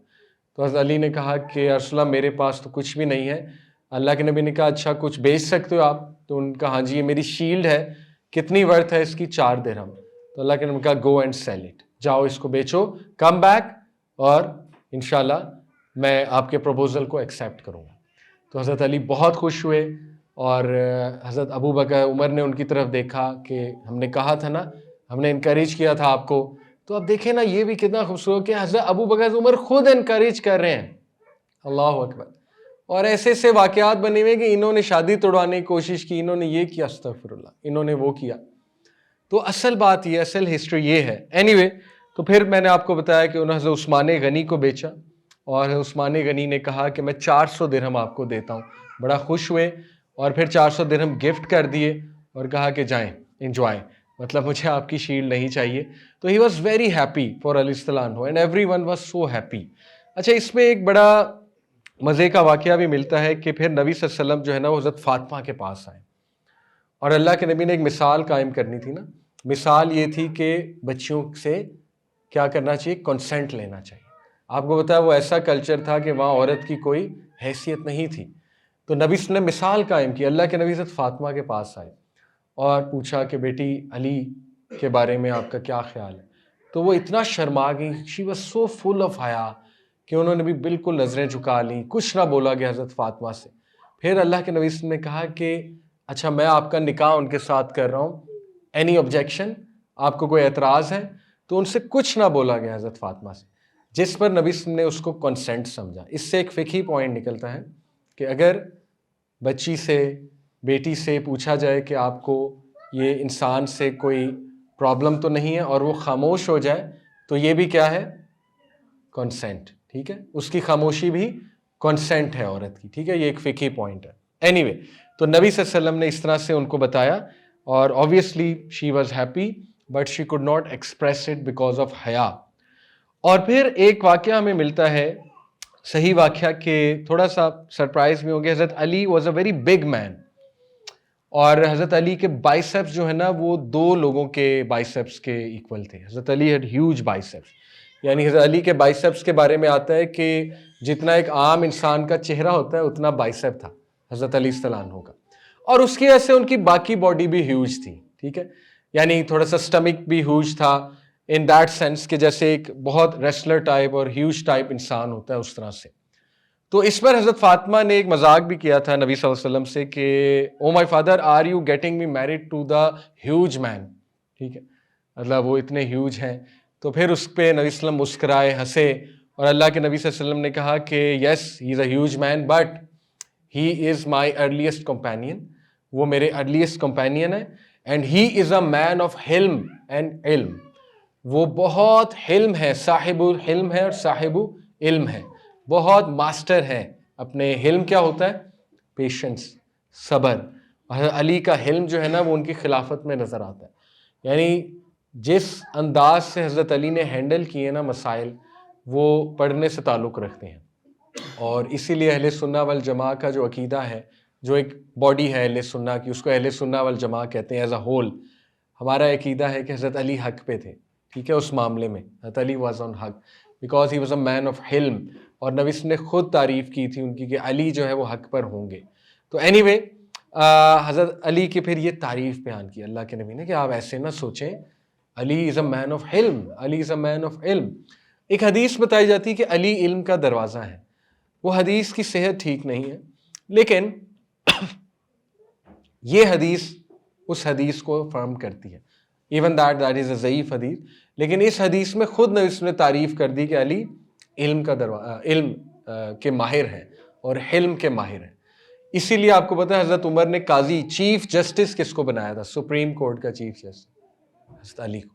تو حضرت علی نے کہا کہ یا رسول اللہ میرے پاس تو کچھ بھی نہیں ہے. اللہ کے نبی نے کہا اچھا کچھ بیچ سکتے ہو آپ؟ تو ان کا ہاں جی یہ میری شیلڈ ہے, کتنی ورتھ ہے اس کی؟ 4 درہم. تو اللہ کے نبی نے کہا گو اینڈ سیل اٹ, جاؤ اس کو بیچو, کم بیک, اور انشاءاللہ میں آپ کے پروپوزل کو ایکسیپٹ کروں گا. تو حضرت علی بہت خوش ہوئے, اور حضرت ابو بکر عمر نے ان کی طرف دیکھا کہ ہم نے کہا تھا نا, ہم نے انکریج کیا تھا آپ کو. تو اب دیکھیں نا یہ بھی کتنا خوبصورت کہ حضرت ابو بکر عمر خود انکریج کر رہے ہیں. اللہ اکبر. اور ایسے ایسے واقعات بنے ہوئے کہ انہوں نے شادی توڑوانے کی کوشش کی, انہوں نے یہ کیا, استغفر اللہ, انہوں نے وہ کیا. تو اصل بات یہ, اصل ہسٹری یہ ہے. اینی وے تو پھر میں نے آپ کو بتایا کہ انہوں نے حضرت عثمان غنی کو بیچا, اور عثمان غنی نے کہا کہ میں 400 درہم آپ کو دیتا ہوں, بڑا خوش ہوئے اور پھر 400 درہم گفٹ کر دیے اور کہا کہ جائیں انجوائے، مطلب مجھے آپ کی شیلڈ نہیں چاہیے. تو he was very happy for Ali رضی اللہ عنہ and everyone was so happy. اچھا اس میں ایک بڑا مزے کا واقعہ بھی ملتا ہے کہ پھر نبی صلی اللہ علیہ وسلم جو ہے نا وہ حضرت فاطمہ کے پاس آئے اور اللہ کے نبی نے ایک مثال قائم کرنی تھی نا. مثال یہ تھی کہ بچیوں سے کیا کرنا چاہیے، کنسنٹ لینا چاہیے. آپ کو پتا ہے وہ ایسا کلچر تھا کہ وہاں عورت کی کوئی حیثیت نہیں تھی. تو نبی صلی اللہ علیہ وسلم نے مثال قائم کی. اللہ کے نبی حضرت فاطمہ کے پاس آئے اور پوچھا کہ بیٹی علی کے بارے میں آپ کا کیا خیال ہے. تو وہ اتنا شرما گئی، she was so full of حیا کہ انہوں نے بھی بالکل نظریں جھکا لیں، کچھ نہ بولا گیا حضرت فاطمہ سے. پھر اللہ کے نبی صلی اللہ علیہ وسلم نے کہا کہ اچھا میں آپ کا نکاح ان کے ساتھ کر رہا ہوں، اینی آبجیکشن، آپ کو کوئی اعتراض ہے؟ تو ان سے کچھ نہ بولا گیا حضرت فاطمہ سے، جس پر نبی صلی اللہ علیہ وسلم نے اس کو کنسنٹ سمجھا. اس سے ایک فقہی پوائنٹ نکلتا ہے کہ اگر بچی سے، بیٹی سے پوچھا جائے کہ آپ کو یہ انسان سے کوئی پرابلم تو نہیں ہے اور وہ خاموش ہو جائے تو یہ بھی کیا ہے، کنسنٹ. ٹھیک ہے، اس کی خاموشی بھی کنسنٹ ہے عورت کی. ٹھیک ہے، یہ ایک فقہی پوائنٹ ہے. اینی وے تو نبی صلی اللہ علیہ وسلم نے اس طرح سے ان کو بتایا اور obviously she was happy but she could not express it because of حیا. اور پھر ایک واقعہ ہمیں ملتا ہے، صحیح واقعہ، کہ تھوڑا سا سرپرائز بھی ہوں گے. حضرت علی واز اے ویری بگ مین اور حضرت علی کے بائسیپس جو ہے نا وہ 2 لوگوں کے بائسیپس کے ایکول تھے. حضرت علی ہیڈ ہیوج بائسیپس، یعنی حضرت علی کے بائسیپس کے بارے میں آتا ہے کہ جتنا ایک عام انسان کا چہرہ ہوتا ہے اتنا بائسیپ تھا حضرت علی صلی اللہ عنہ کا. اور اس کی وجہ سے ان کی باقی باڈی بھی ہیوج تھی. ٹھیک ہے، یعنی تھوڑا سا سٹمک بھی ہیوج تھا ان دیٹ سینس کہ جیسے ایک بہت ریسلر ٹائپ اور ہیوج ٹائپ انسان ہوتا ہے اس طرح سے. تو اس پر حضرت فاطمہ نے ایک مذاق بھی کیا تھا نبی صلی اللہ علیہ وسلم سے کہ oh my father are you getting me married to the huge man. ٹھیک ہے، مطلب وہ اتنے ہیوج ہیں. تو پھر اس پہ نبی صلی اللہ علیہ وسلم مسکرائے، ہنسے اور اللہ کے نبی صلی اللہ علیہ وسلم نے کہا کہ yes he is a huge man but he is my earliest companion, وہ میرے ارلیسٹ کمپینین ہے. And he is a man of حلم اینڈ علم، وہ بہت حلم ہے، صاحب الحلم ہے اور صاحب علم ہے، بہت ماسٹر ہے. اپنے حلم کیا ہوتا ہے، پیشنس، صبر. حضرت علی کا حلم جو ہے نا وہ ان کی خلافت میں نظر آتا ہے. یعنی جس انداز سے حضرت علی نے ہینڈل کیے نا مسائل، وہ پڑھنے سے تعلق رکھتے ہیں. اور اسی لیے اہل سنہ والجماع کا جو عقیدہ ہے، جو ایک باڈی ہے اہل سنہ کی، اس کو اہل سنہ والجماع کہتے ہیں ایز اے ہول. ہمارا عقیدہ ہے کہ حضرت علی حق پہ تھے. ٹھیک ہے، اس معاملے میں حضرت علی واز آن حق because he was a man of حلم. اور نبی صلی اللہ علیہ وسلم نے خود تعریف کی تھی ان کی کہ علی جو ہے وہ حق پر ہوں گے. تو اینی وے حضرت علی کی پھر یہ تعریف بیان کی اللہ کے نبی نے کہ آپ ایسے نہ سوچیں، علی از اے مین آف علم، علی از اے مین آف علم. ایک حدیث بتائی جاتی ہے کہ علی علم کا دروازہ ہے. وہ حدیث کی صحت ٹھیک نہیں ہے، لیکن یہ حدیث اس حدیث کو فرم کرتی ہے. ایون دیٹ از اے ضعیف حدیث، لیکن اس حدیث میں خود نے اس نے تعریف کر دی کہ علی علم کا علم کے ماہر ہیں اور حلم کے ماہر ہیں. اسی لیے آپ کو پتہ ہے حضرت عمر نے قاضی، چیف جسٹس کس کو بنایا تھا، سپریم کورٹ کا چیف جسٹس حضرت علی کو.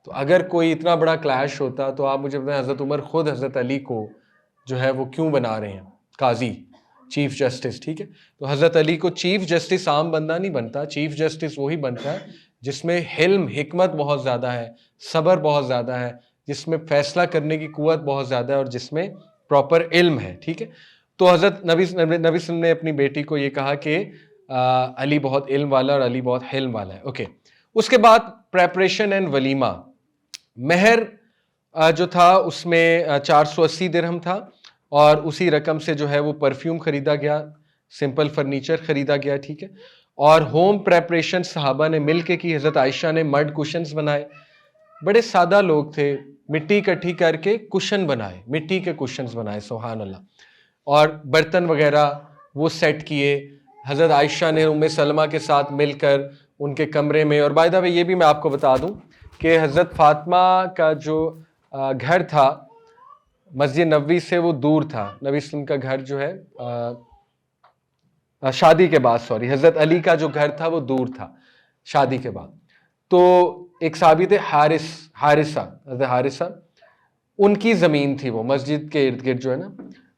تو اگر کوئی اتنا بڑا کلیش ہوتا تو آپ مجھے بتائیں حضرت عمر خود حضرت علی کو جو ہے وہ کیوں بنا رہے ہیں قاضی، چیف جسٹس. ٹھیک ہے، تو حضرت علی کو چیف جسٹس عام بندہ نہیں بنتا. چیف جسٹس وہی بنتا ہے جس میں حلم، حکمت بہت زیادہ ہے، صبر بہت زیادہ ہے، جس میں فیصلہ کرنے کی قوت بہت زیادہ ہے اور جس میں پراپر علم ہے. ٹھیک ہے، تو حضرت نبی صلی اللہ علیہ وسلم نے اپنی بیٹی کو یہ کہا کہ علی بہت علم والا اور علی بہت حلم والا ہے. اوکے، اس کے بعد پریپریشن اینڈ ولیمہ. مہر جو تھا اس میں 480 درہم تھا اور اسی رقم سے جو ہے وہ پرفیوم خریدا گیا، سمپل فرنیچر خریدا گیا. ٹھیک ہے، اور ہوم پریپریشن صحابہ نے مل کے کی. حضرت عائشہ نے مڈ کوشنز بنائے، بڑے سادہ لوگ تھے، مٹی اکٹھی کر کے کوشن بنائے، مٹی کے کوشنز بنائے، سبحان اللہ. اور برتن وغیرہ وہ سیٹ کیے. حضرت عائشہ نے ام سلمہ کے ساتھ مل کر ان کے کمرے میں. اور بائی دا وے یہ بھی میں آپ کو بتا دوں کہ حضرت فاطمہ کا جو گھر تھا مسجد نبوی سے وہ دور تھا. نبی صلی اللہ علیہ وسلم کا گھر جو ہے شادی کے بعد، حضرت علی کا جو گھر تھا وہ دور تھا شادی کے بعد. تو ایک صحابی تھے حارثہ، حضرت حارثہ، ان کی زمین تھی وہ مسجد کے ارد گرد جو ہے نا.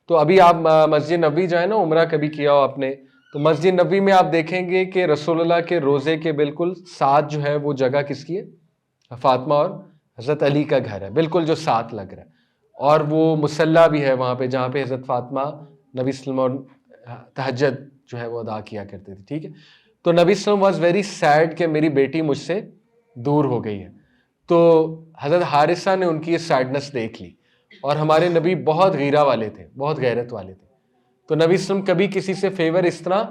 تو ابھی آپ مسجد نبوی جائیں نا، عمرہ کبھی کیا ہو آپ نے، تو مسجد نبوی میں آپ دیکھیں گے کہ رسول اللہ کے روزے کے بالکل ساتھ جو ہے وہ جگہ کس کی ہے؟ فاطمہ اور حضرت علی کا گھر ہے، بالکل جو ساتھ لگ رہا ہے، اور وہ مصلی بھی ہے وہاں پہ جہاں پہ حضرت فاطمہ نبی صلی اللہ علیہ وسلم تہجد جو ہے وہ ادا کیا کرتے تھے، ٹھیک ہے. تو نبی صلی اللہ علیہ وسلم واز ویری سیڈ کہ میری بیٹی مجھ سے دور ہو گئی ہے. تو حضرت حارثہ نے ان کی یہ سیڈنس دیکھ لی، اور ہمارے نبی بہت غیرہ والے تھے، بہت غیرت والے تھے. تو نبی صلی اللہ علیہ وسلم کبھی کسی سے فیور اس طرح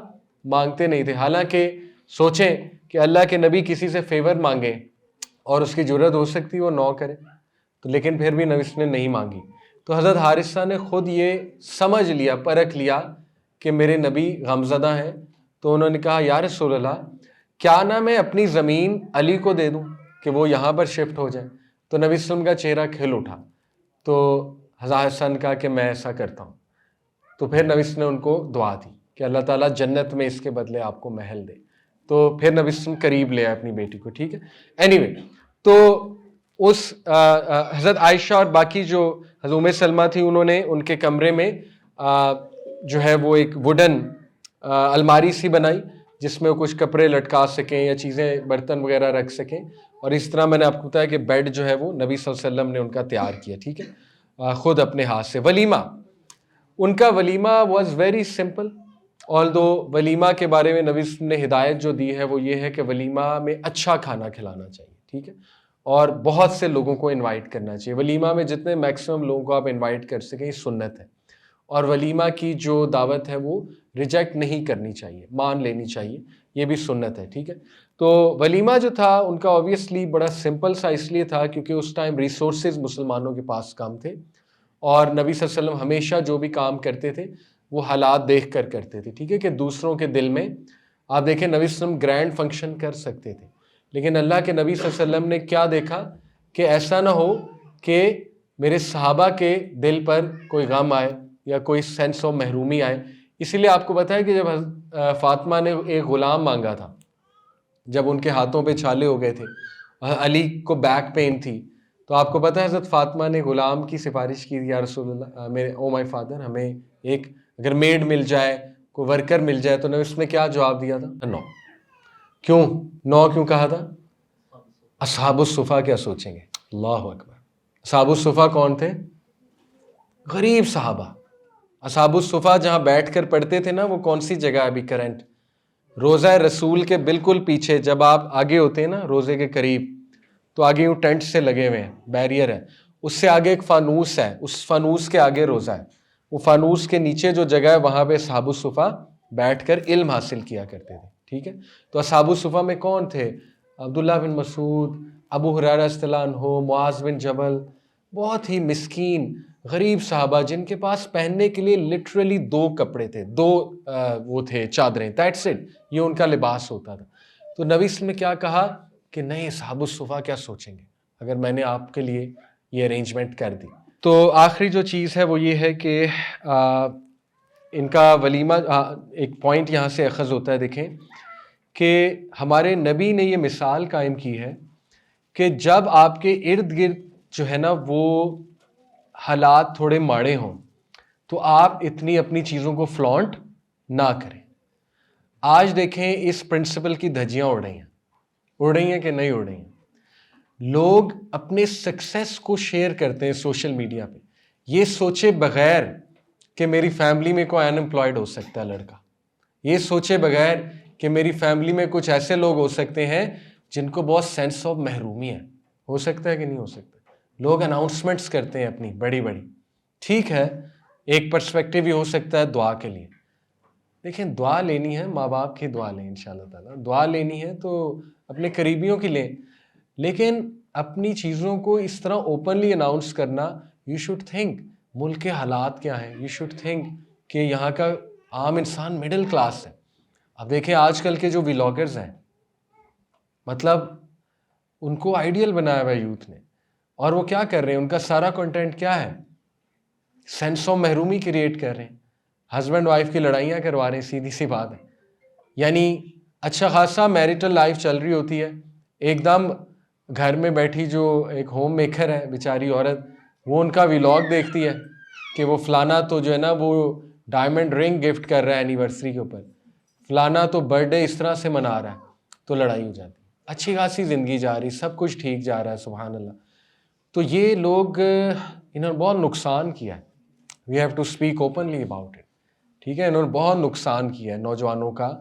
مانگتے نہیں تھے. حالانکہ سوچیں کہ اللہ کے نبی کسی سے فیور مانگے اور اس کی جرت ہو سکتی وہ نو کرے، تو لیکن پھر بھی نبی صلی اللہ علیہ وسلم نے نہیں مانگی. تو حضرت حارثہ نے خود یہ سمجھ لیا، پرکھ لیا کہ میرے نبی غمزدہ ہیں. تو انہوں نے کہا یا رسول اللہ کیا نہ میں اپنی زمین علی کو دے دوں کہ وہ یہاں پر شفٹ ہو جائے. تو نبی صلی اللہ علیہ وسلم کا چہرہ کھل اٹھا. تو حضرت حارثہ نے کہا کہ میں ایسا کرتا ہوں. تو پھر نبی صلی اللہ علیہ وسلم نے ان کو دعا دی کہ اللہ تعالیٰ جنت میں اس کے بدلے آپ کو محل دے. تو پھر نبی صلی اللہ علیہ وسلم قریب لے آئے اپنی بیٹی کو، ٹھیک ہے. اینی تو اس حضرت عائشہ اور باقی جو حضرت ام سلمہ تھی، انہوں نے ان کے کمرے میں جو ہے وہ ایک ووڈن الماری سی بنائی جس میں وہ کچھ کپڑے لٹکا سکیں یا چیزیں برتن وغیرہ رکھ سکیں. اور اس طرح میں نے آپ کو بتایا کہ بیڈ جو ہے وہ نبی صلی اللہ علیہ وسلم نے ان کا تیار کیا، ٹھیک ہے، خود اپنے ہاتھ سے. ولیمہ، ان کا ولیمہ واز ویری سمپل. آلدو ولیمہ کے بارے میں نبی صلی اللہ علیہ وسلم نے ہدایت جو دی ہے وہ یہ ہے کہ ولیمہ میں اچھا کھانا کھلانا چاہیے، ٹھیک ہے، اور بہت سے لوگوں کو انوائٹ کرنا چاہیے. ولیمہ میں جتنے میکسیمم لوگوں کو آپ انوائٹ کر سکیں یہ سنت ہے. اور ولیمہ کی جو دعوت ہے وہ ریجیکٹ نہیں کرنی چاہیے، مان لینی چاہیے، یہ بھی سنت ہے، ٹھیک ہے. تو ولیمہ جو تھا ان کا اوبیسلی بڑا سمپل سا اس لیے تھا کیونکہ اس ٹائم ریسورسز مسلمانوں کے پاس کم تھے، اور نبی صلی اللہ علیہ وسلم ہمیشہ جو بھی کام کرتے تھے وہ حالات دیکھ کر کرتے تھے، ٹھیک ہے، کہ دوسروں کے دل میں آپ دیکھیں نبی صلی اللہ علیہ وسلم گرینڈ فنکشن کر سکتے تھے، لیکن اللہ کے نبی صلی اللہ علیہ وسلم نے کیا دیکھا کہ ایسا نہ ہو کہ میرے صحابہ کے دل پر کوئی غم آئے یا کوئی سینس آف محرومی آئے. اسی لیے آپ کو بتایا کہ جب فاطمہ نے ایک غلام مانگا تھا، جب ان کے ہاتھوں پہ چھالے ہو گئے تھے، علی کو بیک پین تھی، تو آپ کو پتہ ہے حضرت فاطمہ نے غلام کی سفارش کی، یا رسول اللہ میرے او مائی فادر ہمیں ایک اگر میڈ مل جائے، کوئی ورکر مل جائے. تو نے اس میں کیا جواب دیا تھا؟ نو. کیوں نو کیوں کہا تھا؟ اصحاب الصفا کیا سوچیں گے؟ اللہ اکبر. اصحاب الصفا کون تھے؟ غریب صحابہ. اصحاب الصفا جہاں بیٹھ کر پڑھتے تھے نا، وہ کون سی جگہ ہے ابھی کرنٹ؟ روضہ رسول کے بالکل پیچھے. جب آپ آگے ہوتے ہیں نا روزے کے قریب، تو آگے یوں ٹینٹ سے لگے ہوئے ہیں، بیریئر ہے، اس سے آگے ایک فانوس ہے، اس فانوس کے آگے روزہ ہے. وہ فانوس کے نیچے جو جگہ ہے وہاں پہ اصحاب الصفا بیٹھ کر علم حاصل کیا کرتے تھے، ٹھیک ہے. تو اصحاب الصفا میں کون تھے؟ عبداللہ بن مسعود، ابو ہریرہ رضی اللہ عنہ، معاذ بن جبل، بہت ہی مسکین غریب صحابہ جن کے پاس پہننے کے لیے لٹرلی 2 کپڑے تھے، 2 وہ تھے چادریں، دیٹس اٹ، یہ ان کا لباس ہوتا تھا. تو نبی صلی اللہ علیہ وسلم نے کیا کہا کہ نہیں اصحاب الصفا کیا سوچیں گے اگر میں نے آپ کے لیے یہ ارینجمنٹ کر دی. تو آخری جو چیز ہے وہ یہ ہے کہ ان کا ولیمہ، ایک پوائنٹ یہاں سے اخذ ہوتا ہے، دیکھیں کہ ہمارے نبی نے یہ مثال قائم کی ہے کہ جب آپ کے ارد گرد جو ہے نا وہ حالات تھوڑے ماڑے ہوں تو آپ اتنی اپنی چیزوں کو فلانٹ نہ کریں. آج دیکھیں اس پرنسپل کی دھجیاں اڑ رہی ہیں کہ نہیں اڑ رہی ہیں. لوگ اپنے سکسیس کو شیئر کرتے ہیں سوشل میڈیا پہ، یہ سوچے بغیر کہ میری فیملی میں کوئی ان امپلائڈ ہو سکتا ہے لڑکا، یہ سوچے بغیر کہ میری فیملی میں کچھ ایسے لوگ ہو سکتے ہیں جن کو بہت سینس آف محرومی ہے. ہو سکتا ہے کہ نہیں ہو سکتا؟ لوگ اناؤنسمنٹس کرتے ہیں اپنی بڑی بڑی، ٹھیک ہے، ایک پرسپیکٹیو یہ ہو سکتا ہے دعا کے لیے. دیکھیں دعا لینی ہے، ماں باپ کی دعا لیں انشاءاللہ تعالیٰ، دعا لینی ہے تو اپنے قریبیوں کی لیں، لیکن اپنی چیزوں کو اس طرح اوپنلی اناؤنس کرنا، یو شوڈ تھنک ملک کے حالات کیا ہیں، یو شوڈ تھنک کہ یہاں کا عام انسان مڈل کلاس ہے. اب دیکھیں آج کل کے جو ولاگرز ہیں، مطلب ان کو آئیڈیل بنایا ہوا ہے یوتھ نے، اور وہ کیا کر رہے ہیں؟ ان کا سارا کنٹینٹ کیا ہے؟ سینس آف محرومی کریٹ کر رہے ہیں، ہسبینڈ وائف کی لڑائیاں کروا رہے ہیں، سیدھی سی بات ہے. یعنی اچھا خاصا میریٹل لائف چل رہی ہوتی ہے، ایک دم گھر میں بیٹھی جو ایک ہوم میکر ہے بیچاری عورت، وہ ان کا ولاگ دیکھتی ہے کہ وہ فلانا تو جو ہے نا وہ ڈائمنڈ رنگ گفٹ کر رہا ہے اینیورسری کے اوپر, فلانا تو برتھ ڈے اس طرح سے منا رہا ہے, تو لڑائی ہو جاتی. اچھی خاصی زندگی جا رہی, سب کچھ ٹھیک جا رہا ہے, سبحان اللہ. تو یہ لوگ انہوں نے بہت نقصان کیا ہے. We have to speak openly about it. ٹھیک ہے, انہوں نے بہت نقصان کیا ہے نوجوانوں کا.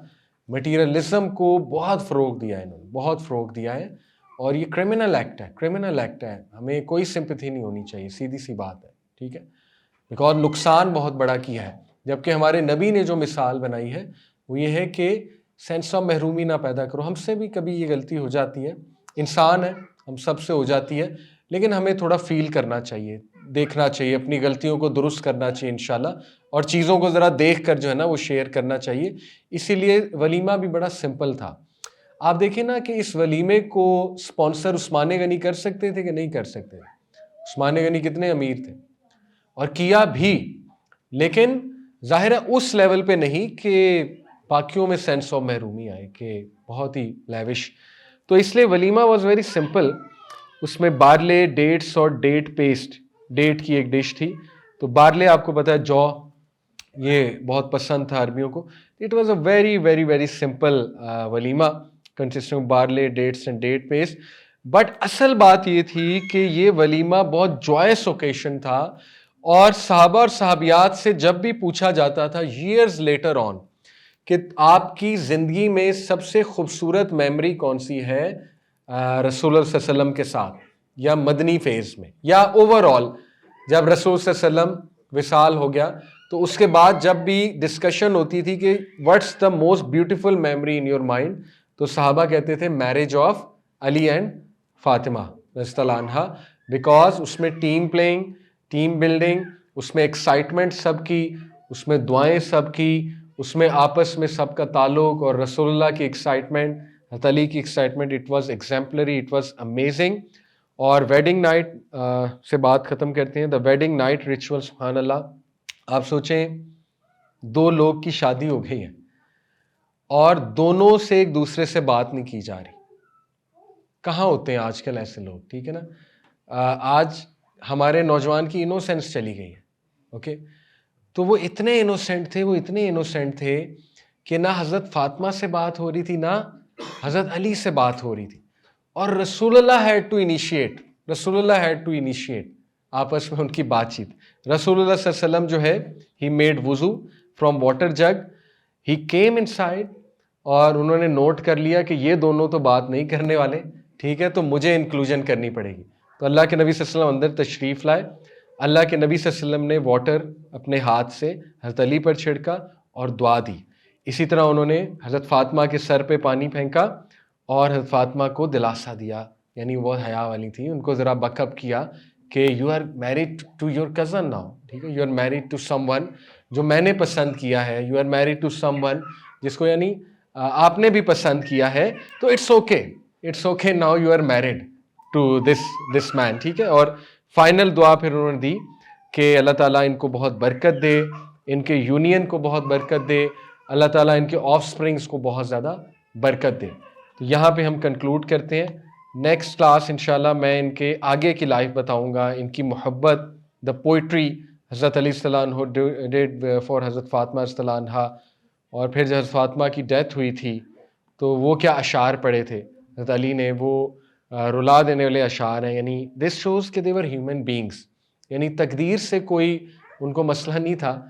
مٹیریلزم کو بہت فروغ دیا ہے, انہوں نے بہت فروغ دیا ہے, اور یہ کرمنل ایکٹ ہے, کرمنل ایکٹ ہے. ہمیں کوئی سمپتھی نہیں ہونی چاہیے, سیدھی سی بات ہے. ٹھیک ہے, بیکاز نقصان بہت بڑا کیا ہے. جبکہ ہمارے نبی نے جو مثال بنائی ہے وہ یہ ہے کہ سینس آف محرومی نہ پیدا کرو. ہم سے بھی کبھی یہ غلطی ہو جاتی ہے, انسان ہے, ہم سب سے ہو جاتی ہے, لیکن ہمیں تھوڑا فیل کرنا چاہیے, دیکھنا چاہیے, اپنی غلطیوں کو درست کرنا چاہیے انشاءاللہ, اور چیزوں کو ذرا دیکھ کر جو ہے نا وہ شیئر کرنا چاہیے. اسی لیے ولیمہ بھی بڑا سمپل تھا. آپ دیکھیں نا کہ اس ولیمے کو سپانسر عثمان غنی کر سکتے تھے کہ نہیں کر سکتے تھے. عثمان غنی کتنے امیر تھے, اور کیا بھی, لیکن ظاہر ہے اس لیول پہ نہیں کہ باقیوں میں سینس آف محرومی آئے, کہ بہت ہی لیوش. تو اس لیے ولیمہ واز ویری سمپل. اس میں بارلے, ڈیٹس اور ڈیٹ پیسٹ, ڈیٹ کی ایک ڈش تھی. تو بارلے آپ کو پتا ہے جو, یہ بہت پسند تھا عربیوں کو. It was a very very very simple walima consisting of barley, dates and date paste. But اصل بات یہ تھی کہ یہ ولیمہ بہت جوائس اوکیشن تھا, اور صحابہ اور صحابیات سے جب بھی پوچھا جاتا تھا ایئرز لیٹر آن کہ آپ کی زندگی میں سب سے خوبصورت میموری کون سی ہے رسول اللہ صلی اللہ علیہ وسلم کے ساتھ, یا مدنی فیز میں, یا اوور آل جب رسول صلی اللہ علیہ وسلم وصال ہو گیا, تو اس کے بعد جب بھی ڈسکشن ہوتی تھی کہ what's the most beautiful memory in your mind, تو صحابہ کہتے تھے marriage of Ali and Fatima رضی اللہ عنہا, بیکاز اس میں ٹیم پلینگ, ٹیم بلڈنگ, اس میں ایکسائٹمنٹ سب کی, اس میں دعائیں سب کی, اس میں آپس میں سب کا تعلق, اور رسول اللہ کی ایکسائٹمنٹ, حضرت علی کی excitement, it was exemplary, it was amazing. اور ویڈنگ نائٹ سے بات ختم کرتے ہیں. دا ویڈنگ نائٹ ریچول, سبحان اللہ. آپ سوچیں, دو لوگ کی شادی ہو گئی ہے اور دونوں سے ایک دوسرے سے بات نہیں کی جا رہی. کہاں ہوتے ہیں آج کل ایسے لوگ, ٹھیک ہے نا. آج ہمارے نوجوان کی انوسینس چلی گئی ہے. اوکے, تو وہ اتنے انوسینٹ تھے, وہ اتنے انوسینٹ تھے کہ نہ حضرت فاطمہ سے بات ہو رہی تھی, نہ حضرت علی سے بات ہو رہی تھی, اور رسول اللہ ہیڈ ٹو انیشیٹ, رسول اللہ ہیڈ ٹو انیشیٹ آپس میں ان کی بات چیت. رسول اللہ صلی اللہ علیہ وسلم جو ہے, ہی میڈ وضو فرام واٹر جگ, ہی کیم ان سائڈ, اور انہوں نے نوٹ کر لیا کہ یہ دونوں تو بات نہیں کرنے والے, ٹھیک ہے, تو مجھے انکلوژن کرنی پڑے گی. تو اللہ کے نبی صلی اللہ علیہ وسلم اندر تشریف لائے. اللہ کے نبی صلی اللہ علیہ وسلم نے واٹر اپنے ہاتھ سے حضرت علی پر چھڑکا اور دعا دی. اسی طرح انہوں نے حضرت فاطمہ کے سر پہ پانی پھینکا اور حضرت فاطمہ کو دلاسا دیا, یعنی وہ بہت حیا والی تھی, ان کو ذرا بک اپ کیا کہ you are married to your cousin now, ٹھیک ہے, you are married to someone جو میں نے پسند کیا ہے, you are married to someone جس کو یعنی آپ نے بھی پسند کیا ہے, تو it's okay, it's okay, now you are married to this man, ٹھیک ہے. اور فائنل دعا پھر انہوں نے دی کہ اللہ تعالیٰ ان کو بہت برکت دے, ان کے یونین کو بہت برکت دے, اللہ تعالیٰ ان کے آف سپرنگس کو بہت زیادہ برکت دے. تو یہاں پہ ہم کنکلوڈ کرتے ہیں. نیکسٹ کلاس انشاءاللہ میں ان کے آگے کی لائف بتاؤں گا, ان کی محبت, دا پوئٹری حضرت علی صلی اللہ عنہ ڈیڈ فار حضرت فاطمہ صلی اللہ عنہ, اور پھر جب حضرت فاطمہ کی ڈیتھ ہوئی تھی تو وہ کیا اشعار پڑھے تھے حضرت علی نے, وہ رلا دینے والے اشعار ہیں. یعنی دس شوز کہ دے ور ہیومن بینگس, یعنی تقدیر سے کوئی ان کو مسئلہ نہیں تھا,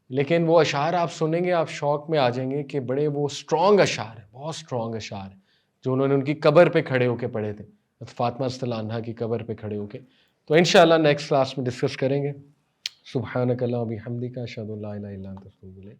لیکن وہ اشعار آپ سنیں گے آپ شوق میں آ جائیں گے کہ بڑے وہ اسٹرانگ اشعار ہیں, بہت اسٹرانگ اشعار ہیں جو انہوں نے ان کی قبر پہ کھڑے ہو کے پڑھے تھے, فاطمہ صلی اللہ عنہ کی قبر پہ کھڑے ہو کے. تو انشاءاللہ نیکسٹ کلاس میں ڈسکس کریں گے. سبحانک اللہم و بحمدک اشہد ان لا الہ الا انت استغفرک.